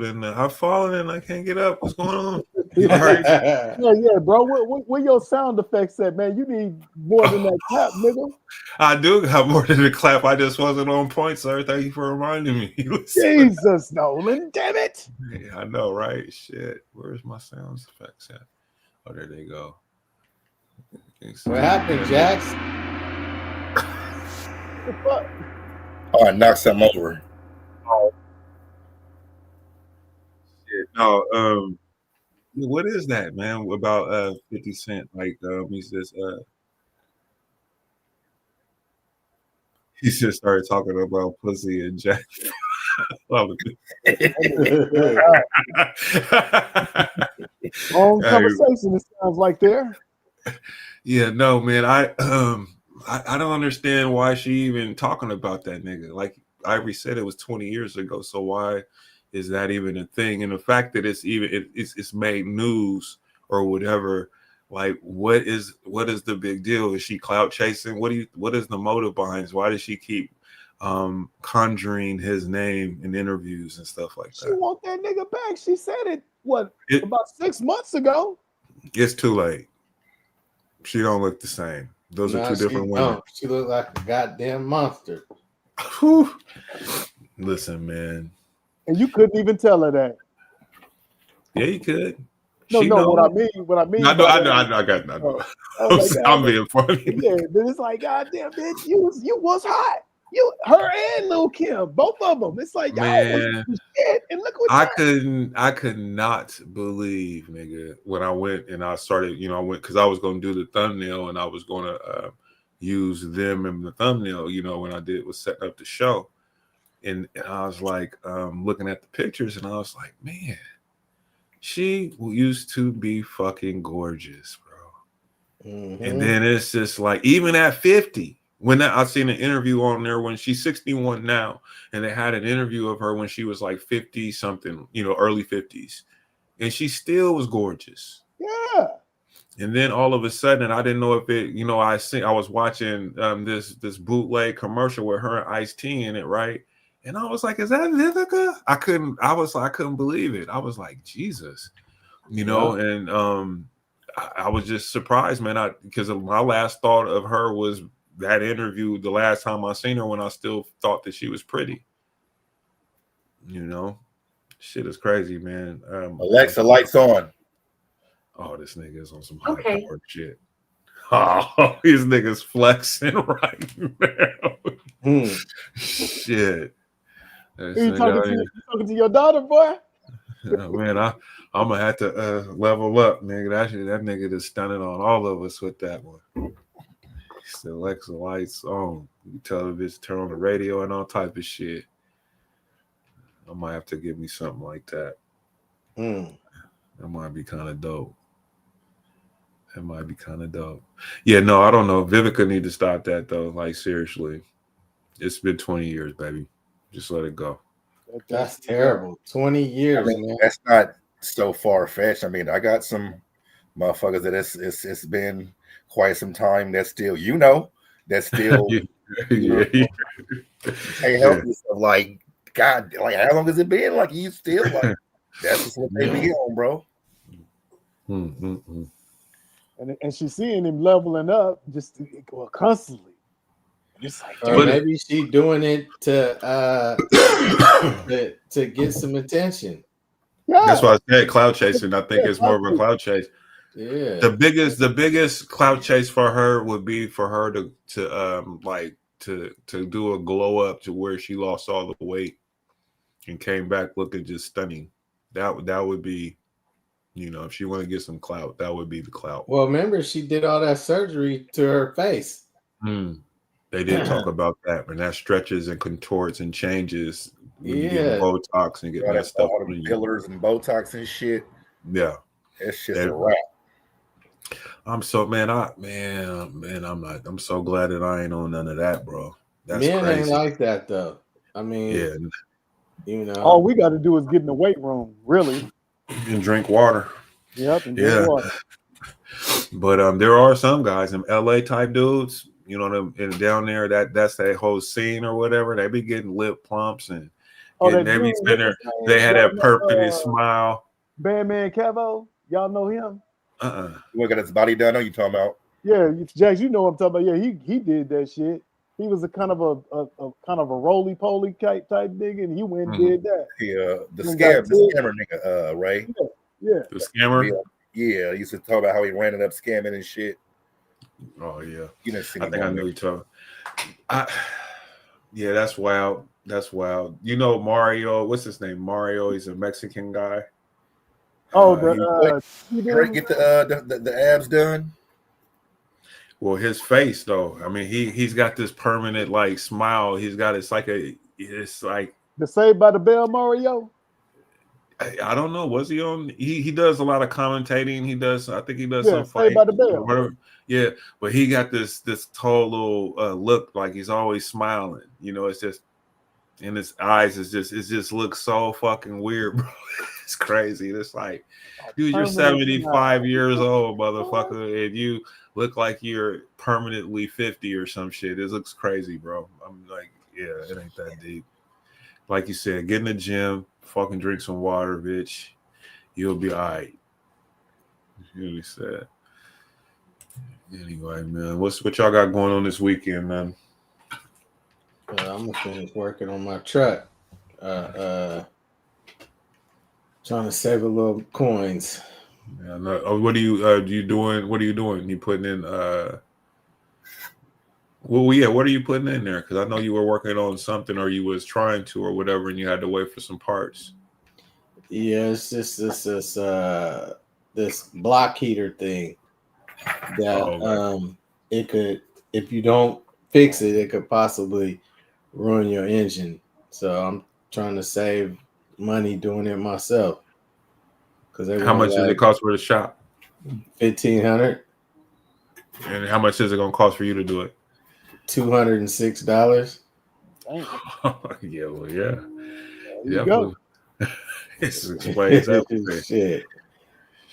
in the I've fallen and I can't get up. What's going on? You all right? Yeah, bro. Where your sound effects at, man? You need more than that clap, nigga. I do got more than a clap. I just wasn't on point, sir. Thank you for reminding me. Jesus, Nolan, damn it. Yeah, I know, right? Shit. Where's my sound effects at? Oh, there they go. What happened, Jax? The fuck? Oh, I knocked something over. Oh. Shit. No, what is that, man? About 50 Cent. Like he just started talking about pussy and Jack. Long Hey. conversation, it sounds like there. Yeah, no, man. I don't understand why she even talking about that nigga. Like Ivory said, it was 20 years ago. So why is that even a thing? And the fact that it's made news or whatever. Like, what is the big deal? Is she clout chasing? What is the motive behind this? Why does she keep conjuring his name in interviews and stuff like that? She want that nigga back. She said it about 6 months ago. It's too late. She don't look the same. Those are two different women. She look like a goddamn monster. Whew. Listen, man. And you couldn't even tell her that. Yeah, you could. No, what I mean. I know. I'm being funny. Yeah, then it's like, goddamn, bitch, you was hot. Her and Lil Kim, both of them. It's like, y'all was shit, and look what I could not believe, nigga, when I went and I started, I went because I was going to do the thumbnail and I was going to use them in the thumbnail, when I was setting up the show. And I was like, looking at the pictures and I was like, man, she used to be fucking gorgeous, bro. Mm-hmm. And then it's just like, even at 50, I seen an interview on there when she's 61 now, and they had an interview of her when she was like 50 something, early 50s, and she still was gorgeous. Yeah. And then all of a sudden, I didn't know if it, I was watching this bootleg commercial with her and Ice-T in it, right? And I was like, is that Vivica? I couldn't believe it. I was like, Jesus, and I was just surprised, man, because my last thought of her was that interview the last time I seen her when I still thought that she was pretty. Shit is crazy, man. Alexa, lights on. Oh, this nigga is on some hardcore shit. Oh, these niggas flexing right now. Shit. You talking to your daughter, boy? Man, I'm gonna have to level up, nigga. That nigga is stunning on all of us with that one. Still Alexa lights on. You tell the bitch to turn on the radio and all type of shit. I might have to give me something like that. That might be kind of dope. Yeah, no, I don't know. Vivica need to stop that though. Like, seriously. It's been 20 years, baby. Just let it go. That's terrible. 20 years, man. That's not so far-fetched. I mean, I got some motherfuckers that it's been quite some time that's still, that's still can't help yourself. Like, God, like, how long has it been? Like, you still like that's just what they be on, bro. And she's seeing him leveling up just constantly. It's like, or maybe she doing it to get some attention. Yeah. That's why I said cloud chasing. I think it's more of a cloud chase. Yeah. The biggest cloud chase for her would be for her to do a glow up to where she lost all the weight and came back looking just stunning. That would be, You know, if she want to get some clout, that would be the clout. Well, remember she did all that surgery to her face. They did talk about that, and that stretches and contorts and changes when you get Yeah. Botox and get All that that stuff all on the you. fillers and Botox and shit. Yeah, It's just a wrap. I'm so I'm so glad that I ain't on none of that, bro. That's Men crazy. ain't like that though. I mean, Yeah, you know, All we got to do is get in the weight room, really. and drink water. Yep, and Yeah. drink water. But there are some guys, them LA type dudes, you know, them and down there that's that whole scene or whatever. They be getting lip plumps and That they be dude, sitting there. They had that perfect smile. Bandman Kevo, y'all know him? You got his body done? Are you talking about? Yeah, Jax, you know what I'm talking about. Yeah, he did that shit. He was a kind of a roly poly type nigga, and he went and did that. The scammer nigga, right? Yeah. The scammer. Yeah, he used to talk about how he ran it up scamming and shit. Oh yeah, you didn't see I think I knew you talking. Yeah, that's wild. That's wild. You know Mario? What's his name? Mario. He's a Mexican guy. Oh, he get the abs done. Well, his face though. I mean, he's got this permanent like smile. He's got it's like the Saved by the Bell Mario. I don't know. Was he on? He does a lot of commentating. I think he does some fighting. Saved by the Bell. Whatever. Yeah, but he got this whole little look like he's always smiling. You know, it's just in his eyes. It just looks so fucking weird, bro. It's crazy. It's like, dude, you're 75 years old, motherfucker, and you look like you're permanently 50 or some shit. It looks crazy, bro. I'm like, yeah, it ain't that deep. Like you said, get in the gym, fucking drink some water, bitch. You'll be all right. Really sad. Anyway, man, what y'all got going on this weekend, man? I'm gonna finish working on my truck. Trying to save a little coins. Yeah, no. What are you doing? What are you doing? You putting in what are you putting in there? Because I know you were working on something, or you was trying to, or whatever, and you had to wait for some parts. Yeah, it's just this block heater thing that it could, if you don't fix it, it could possibly ruin your engine. So I'm trying to save money doing it myself. How much does it cost for the shop? $1,500. And how much is it gonna cost for you to do it? $206. Yeah, well, yeah. You go. This explains everything. Shit.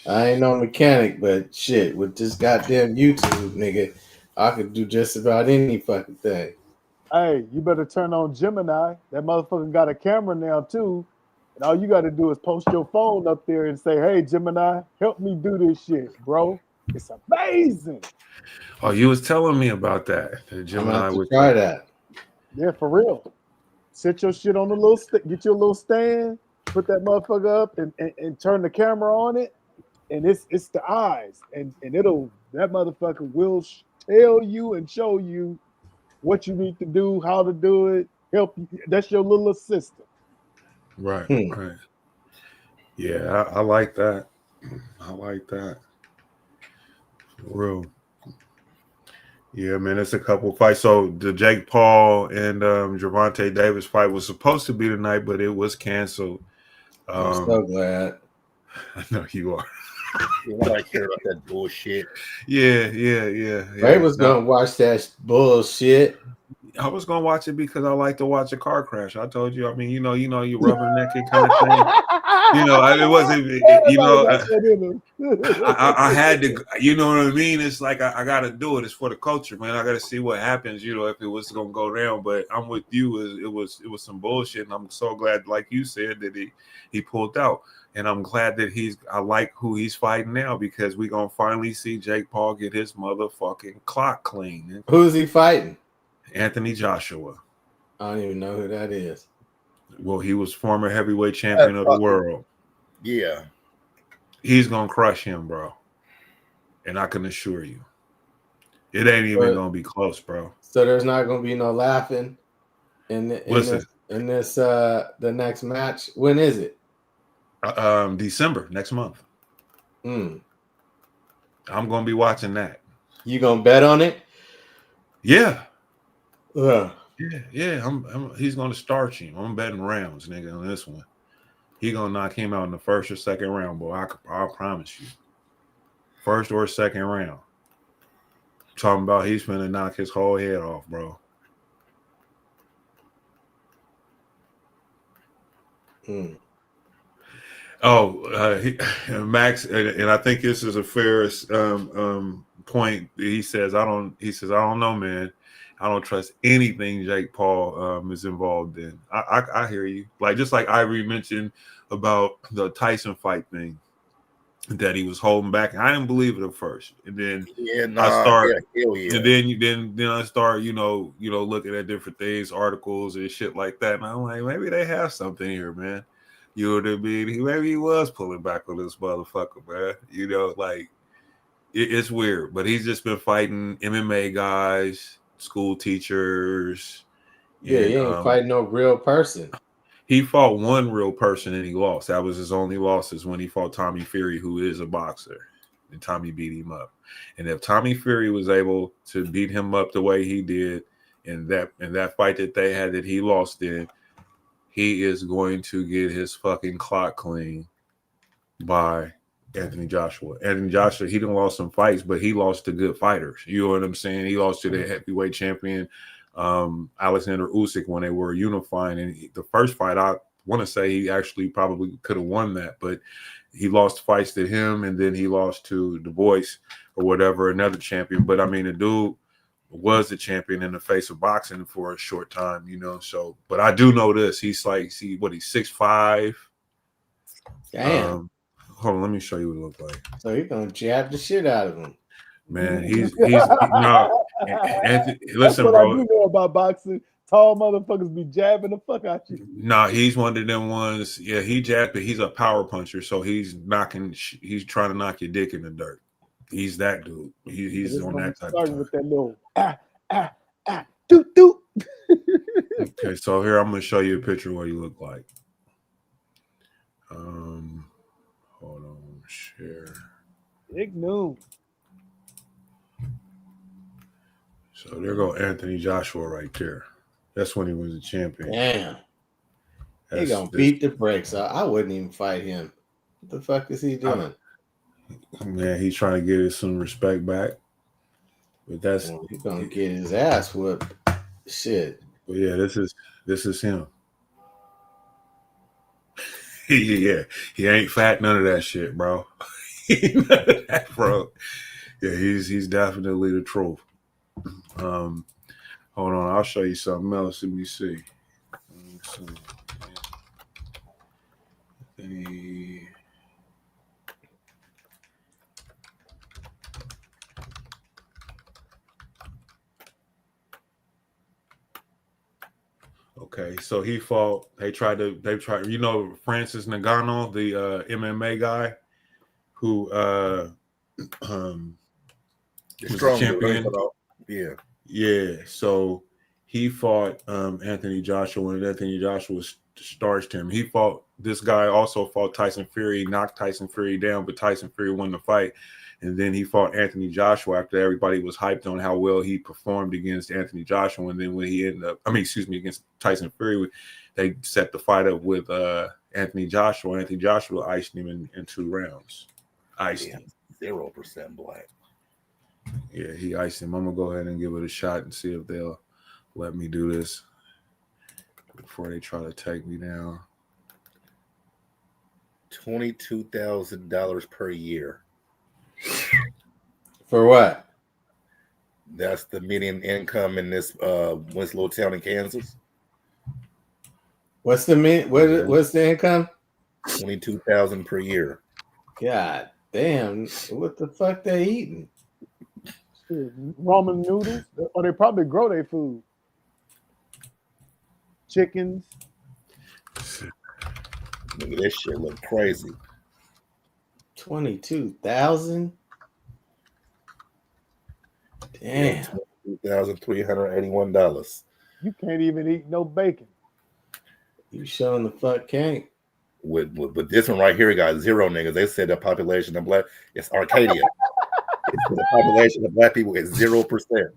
I ain't no mechanic, but shit, with this goddamn YouTube, nigga, I could do just about any fucking thing. Hey, you better turn on Gemini. That motherfucker got a camera now too. And all you got to do is post your phone up there and say, "Hey, Gemini, help me do this shit, bro. It's amazing." Oh, you was telling me about that. The Gemini would try that. Yeah, for real. Set your shit on the little get your little stand, put that motherfucker up, and turn the camera on it, and it's the eyes, and that motherfucker will tell you and show you what you need to do, how to do it, help you. That's your little assistant. Right. Right. Yeah, I like that. I like that. For real. Yeah, man, it's a couple fights. So the Jake Paul and Gervonta Davis fight was supposed to be tonight, but it was canceled. I'm so glad. I know you are. I care about that bullshit. Yeah. Ray was gonna watch that bullshit. I was gonna watch it because I like to watch a car crash. I told you. I mean, you rubbernecking kind of thing. It wasn't. I had to. You know what I mean? It's like I got to do it. It's for the culture, man. I got to see what happens. If it was gonna go down. But I'm with you. It was some bullshit, and I'm so glad, like you said, that he pulled out. And I'm glad that I like who he's fighting now, because we're gonna finally see Jake Paul get his motherfucking clock clean. Who's he fighting? Anthony Joshua. I don't even know who that is. Well, he was former heavyweight champion of the world. Yeah. He's going to crush him, bro. And I can assure you, it ain't even going to be close, bro. So there's not going to be no laughing in this the next match. When is it? December, next month. Mm. I'm gonna be watching that. You gonna bet on it? Yeah. Yeah. Yeah. He's gonna starch him. I'm betting rounds, nigga, on this one. He gonna knock him out in the first or second round, boy. I promise you. First or second round. Talking about he's gonna knock his whole head off, bro. Mm. Oh, Max, and I think this is a fair point. He says, I don't know, man. I don't trust anything Jake Paul is involved in. I hear you. Like, just like Ivory mentioned about the Tyson fight thing, that he was holding back. I didn't believe it at first. And then then I start, looking at different things, articles and shit like that. And I'm like, maybe they have something here, man. You know what I mean? Maybe he was pulling back on this motherfucker, man. It's weird. But he's just been fighting MMA guys, school teachers. Yeah, he ain't fighting no real person. He fought one real person and he lost. That was his only losses when he fought Tommy Fury, who is a boxer. And Tommy beat him up. And if Tommy Fury was able to beat him up the way he did in that fight that they had that he lost in, he is going to get his fucking clock clean by Anthony Joshua. Anthony Joshua, he done lost some fights, but he lost to good fighters. You know what I'm saying? He lost to the heavyweight champion, Alexander Usyk, when they were unifying. And the first fight, I want to say he actually probably could have won that, but he lost fights to him, and then he lost to Du Bois or whatever, another champion. But I mean, the dude was the champion in the face of boxing for a short time, So, but I do know this: he's 6'5". Damn. Hold on, let me show you what it looks like. So he's gonna jab the shit out of him. Man, he's no. Listen, what bro. I do know about boxing. Tall motherfuckers be jabbing the fuck out you. Nah, he's one of them ones. Yeah, he jabbed, but he's a power puncher, so he's trying to knock your dick in the dirt. He's that dude. He's on that type of time. With that little doot doot. Okay, so here I'm gonna show you a picture of what he looked like. Hold on, share. Big news. So there go Anthony Joshua right there. That's when he was a champion. Damn. He gonna beat the brakes. I wouldn't even fight him. What the fuck is he doing? Man, he's trying to get some respect back. But he's gonna get his ass whooped. Shit. But yeah, this is him. Yeah, he ain't fat, none of that shit, bro. None of that, bro. Yeah, he's definitely the truth. Hold on, I'll show you something else. Let me see. Okay, so he fought. They tried. Francis Ngannou, the MMA guy, who was the champion. Yeah. So he fought Anthony Joshua, and Anthony Joshua starched him. This guy also fought Tyson Fury, knocked Tyson Fury down, but Tyson Fury won the fight. And then he fought Anthony Joshua after everybody was hyped on how well he performed against Anthony Joshua. And then when he against Tyson Fury, they set the fight up with Anthony Joshua. Anthony Joshua iced him in 2 rounds. Iced him. 0% black. Yeah, he iced him. I'm going to go ahead and give it a shot and see if they'll let me do this before they try to take me down. $22,000 per year. For what? That's the median income in this little town in Kansas. What's the income? 22,000 per year. God damn! What the fuck they eating? Ramen noodles, or they probably grow their food. Chickens. Look at this shit. Look crazy. 22,000. Damn. $2,381. You can't even eat no bacon. You showing the fuck can't. with this one right here, got 0 niggas. They said the population of black, it's Arcadia. The population of black people is 0%.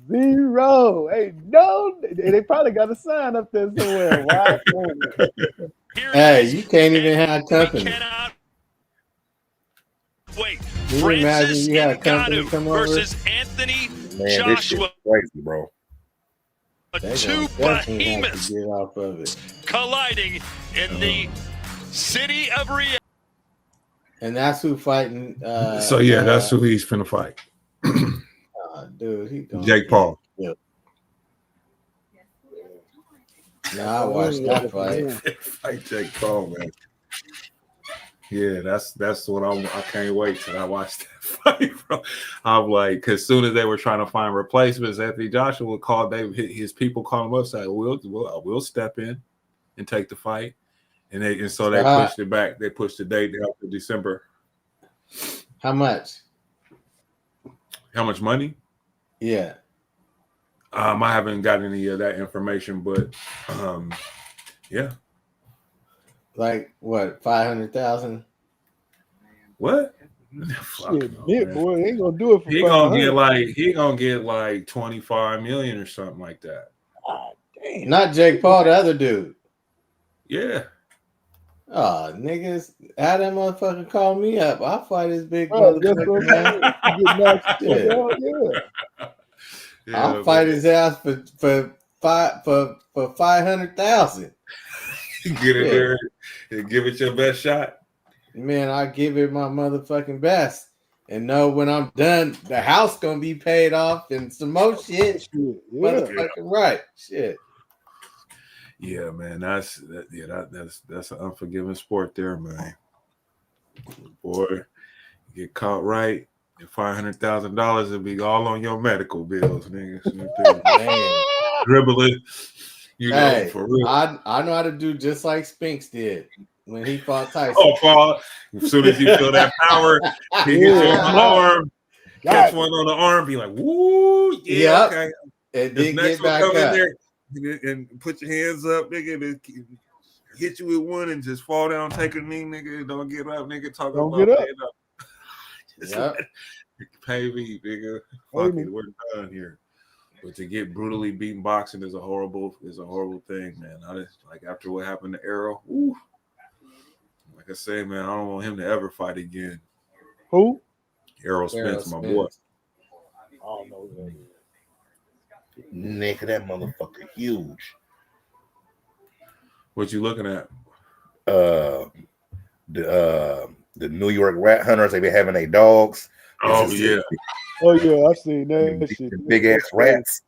0. Hey, no, they probably got a sign up there somewhere. Why? Hey, you can't even have company. Wait, Can you imagine Francis you had company Ngannou come over? versus Anthony Man, this shit Joshua. crazy, bro. Two Definitely have behemoths to get off of it. colliding in the city of Riyadh. And that's who fighting. So yeah, that's who he's finna fight. Dude, he gonna Jake Paul. Yeah. Nah, I watched that fight. Fight Jake Paul, man. Yeah, that's what I can't wait till I watch that fight, bro. I'm like, because soon as they were trying to find replacements, Anthony Joshua called. His people called him up, said, "We'll step in and take the fight," and so they pushed it back. They pushed the date out to December. How much? How much money? Yeah. I haven't gotten any of that information, but yeah. Like what? 500,000? What? Shit, big boy, ain't gonna do it for he 500. gonna get like 25 million or something like that. God damn. Not Jake Paul, the other dude. Yeah. Oh, niggas, how that motherfucker call me up? I'll fight his big Right, that's motherfucker, what I'm man. saying. Get knocked Yeah. out, yeah. I'll fight his ass for 500,000. Get in there and give it your best shot. Man, I give it my motherfucking best, and know when I'm done, the house gonna be paid off and some more shit. Yeah. Motherfucking right, shit. Yeah, man, that's an unforgiving sport there, man. Boy, you get caught right, and $500,000 will be all on your medical bills, niggas. Man. Dribbling, you know, Hey, for real. I know how to do just like Spinks did when he fought Tyson. Oh, Paul! As soon as you feel that power, he gets you on the arm, catch one on the arm, be like, "Woo, yeah, Yep. okay." And This then next get one back come in up. there and put your hands up, nigga, and hit you with one and just fall down, take a knee, nigga, and don't get up, nigga. Talk Don't about get up. paying up. Just pay me, nigga. Fuck it, we're done here. But to get brutally beaten boxing is a horrible thing, man. I just like after what happened to Errol. Woo, like I say, man, I don't want him to ever fight again. Who? Errol Spence, my boy. I don't know who that is. Nigga, that motherfucker huge. What you looking at? The New York rat hunters, they be having their dogs. Oh yeah. Oh yeah, I've seen that shit. Big ass rats.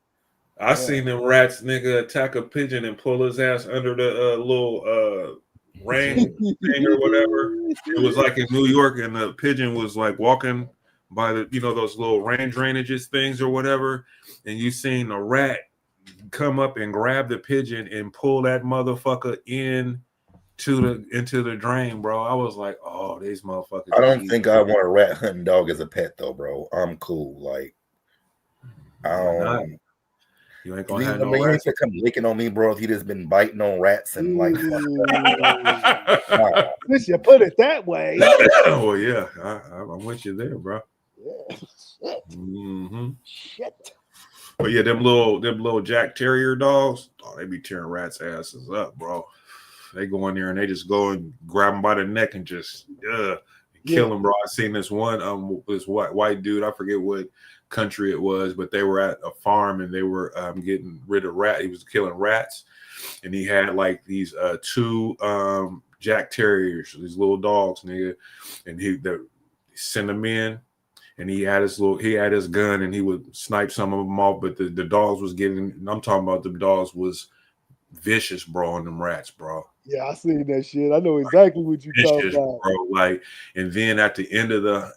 I seen them rats, nigga, attack a pigeon and pull his ass under the little rain thing or whatever. It was like in New York, and the pigeon was like walking by the, you know, those little rain drainages things or whatever, and you seen a rat come up and grab the pigeon and pull that motherfucker into the drain, bro. I was like, oh, these motherfuckers. I don't think I want a rat hunting dog as a pet though, bro. I'm cool. Like, I don't. You ain't gonna have no you rats. ain't come licking on me, bro. If you just been biting on rats and like, since you put it that way. Oh yeah, I'm with you there, bro. Yeah, shit. Mm-hmm. Shit. But yeah, them little Jack Terrier dogs, oh, they be tearing rats' asses up, bro. They go in there and they just go and grab them by the neck and just kill them, bro. I seen this one this white dude, I forget what country it was, but they were at a farm and they were getting rid of rats. He was killing rats, and he had like these two Jack Terriers, these little dogs, nigga, and he sent them in. And he had his gun and he would snipe some of them off, but the dogs was getting. I'm talking about the dogs was vicious, bro, on them rats, bro. Yeah, I seen that shit. I know exactly what you talking about, bro. Like, and then at the end of the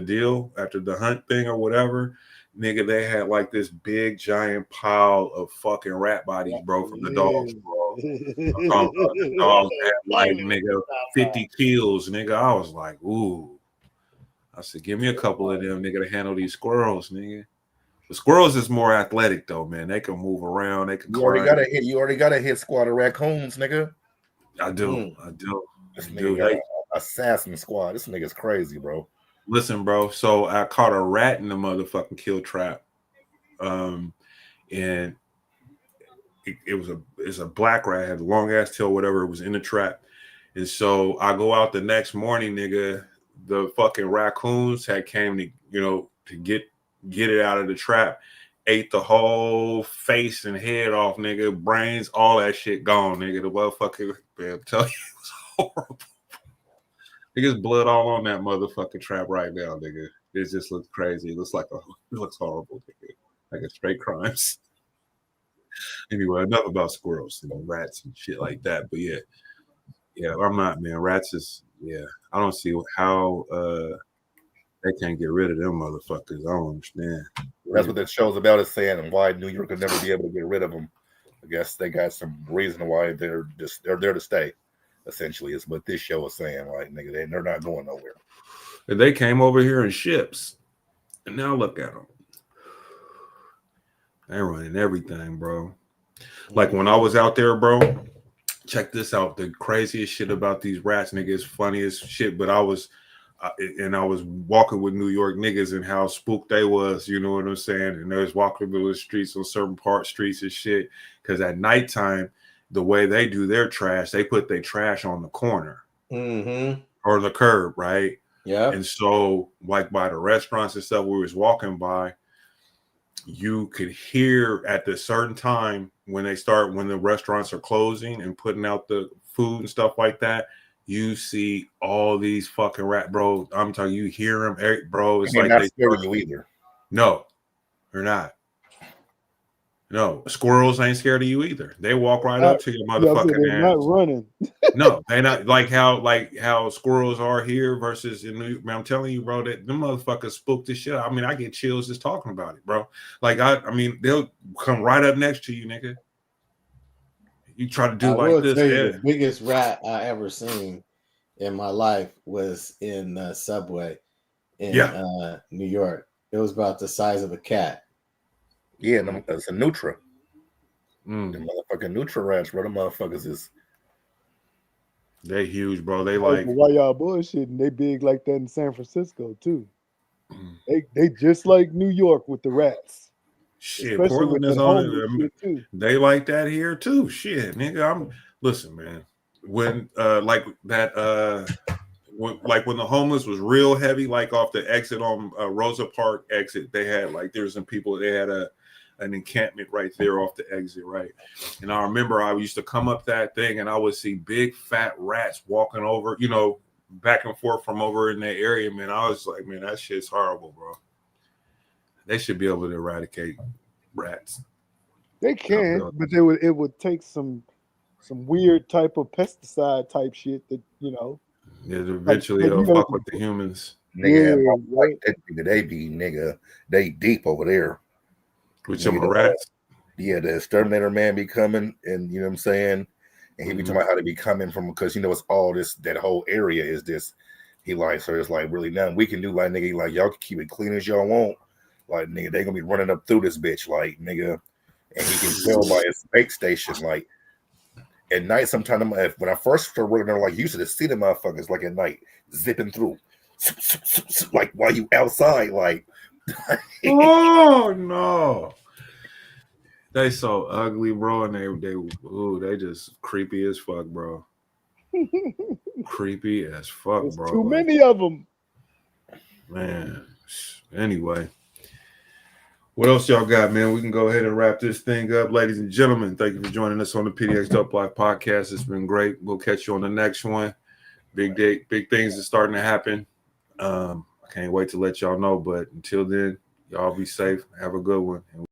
deal, after the hunt thing or whatever, nigga, they had like this big giant pile of fucking rat bodies, bro, from the dogs, bro. I'm talking about the dogs had like nigga 50 kills, nigga. I was like, ooh. I said, give me a couple of them, nigga, to handle these squirrels, nigga. The squirrels is more athletic though, man. They can move around. They can You climb. already got a hit squad of raccoons, nigga. I do. This nigga got an assassin squad. This nigga's crazy, bro. Listen, bro. So I caught a rat in the motherfucking kill trap, and it's a black rat. Had a long ass tail, whatever. It was in the trap, and so I go out the next morning, nigga. The fucking raccoons had came to get it out of the trap, ate the whole face and head off, nigga. Brains, all that shit gone, nigga. The motherfucker, man, I'm telling you, it was horrible. Nigga's blood all on that motherfucking trap right now, nigga. It just looks crazy. It looks horrible, nigga. Like a straight crimes. Anyway, enough about squirrels, rats and shit like that. But yeah, I'm not, man. Rats is, I don't see how they can't get rid of them motherfuckers. I don't understand. That's what that show's about, is saying, and why New York will never be able to get rid of them. I guess they got some reason why they're there to stay. Essentially, is what this show is saying. Like, nigga, they're not going nowhere. And they came over here in ships, and now look at them. They're running everything, bro. Like when I was out there, bro. Check this out. The craziest shit about these rats, nigga, is funny as shit. But I was walking with New York niggas and how spooked they was, you know what I'm saying? And they was walking through the streets on certain streets and shit. Because at nighttime, the way they do their trash, they put their trash on the corner or the curb, right? Yeah. And so, like by the restaurants and stuff we was walking by, you could hear at the certain time when the restaurants are closing and putting out the food and stuff like that, you see all these fucking rat, bro. I'm telling you, hear them, bro. It's like not scaring you either. No, they're not. No, squirrels ain't scared of you either. They walk right up to your motherfucking they're not running. No, they not like how squirrels are here versus in New York. Man, I'm telling you, bro, that them motherfuckers spooked the shit. I mean, I get chills just talking about it, bro. Like I mean, they'll come right up next to you, nigga. You try to do like this. The biggest rat I ever seen in my life was in the subway in New York. It was about the size of a cat. Yeah, it's a Nutra. The motherfucking Nutra rats, bro. The motherfuckers is. They huge, bro. They like. Why y'all bullshitting? They big like that in San Francisco too. They just like New York with the rats. Shit, especially Portland with is the on it. too. They like that here too. Shit, nigga. Listen, man. When like that when the homeless was real heavy, like off the exit on Rosa Park exit, they had like there's some people. They had an encampment right there off the exit, right? And I remember I used to come up that thing and I would see big fat rats walking over, back and forth from over in that area, man. I was like, man, that shit's horrible, bro. They should be able to eradicate rats. They can, but it would take some weird type of pesticide type shit that, Yeah, eventually it'll fuck with the humans. Nigga, like that nigga, they deep over there. With some rats. Yeah, the exterminator man be coming, and you know what I'm saying? And he be talking about how they be coming from, because it's all this, that whole area is this. He like, so it's like really nothing we can do, like nigga, like y'all can keep it clean as y'all want. Like nigga, they gonna be running up through this bitch, like nigga. And he can tell by his fake station, like at night, sometimes when I first started working there, like you used to see the motherfuckers like at night zipping through, like while you outside, like. Oh no, they so ugly, bro, and they just creepy as fuck, bro. Creepy as fuck, There's bro. Too many of them, man. Anyway, what else y'all got, man? We can go ahead and wrap this thing up, ladies and gentlemen. Thank you for joining us on the PDXDOPE Live podcast. It's been great. We'll catch you on the next one. Big things are starting to happen. I can't wait to let y'all know, but until then, y'all be safe. Have a good one. And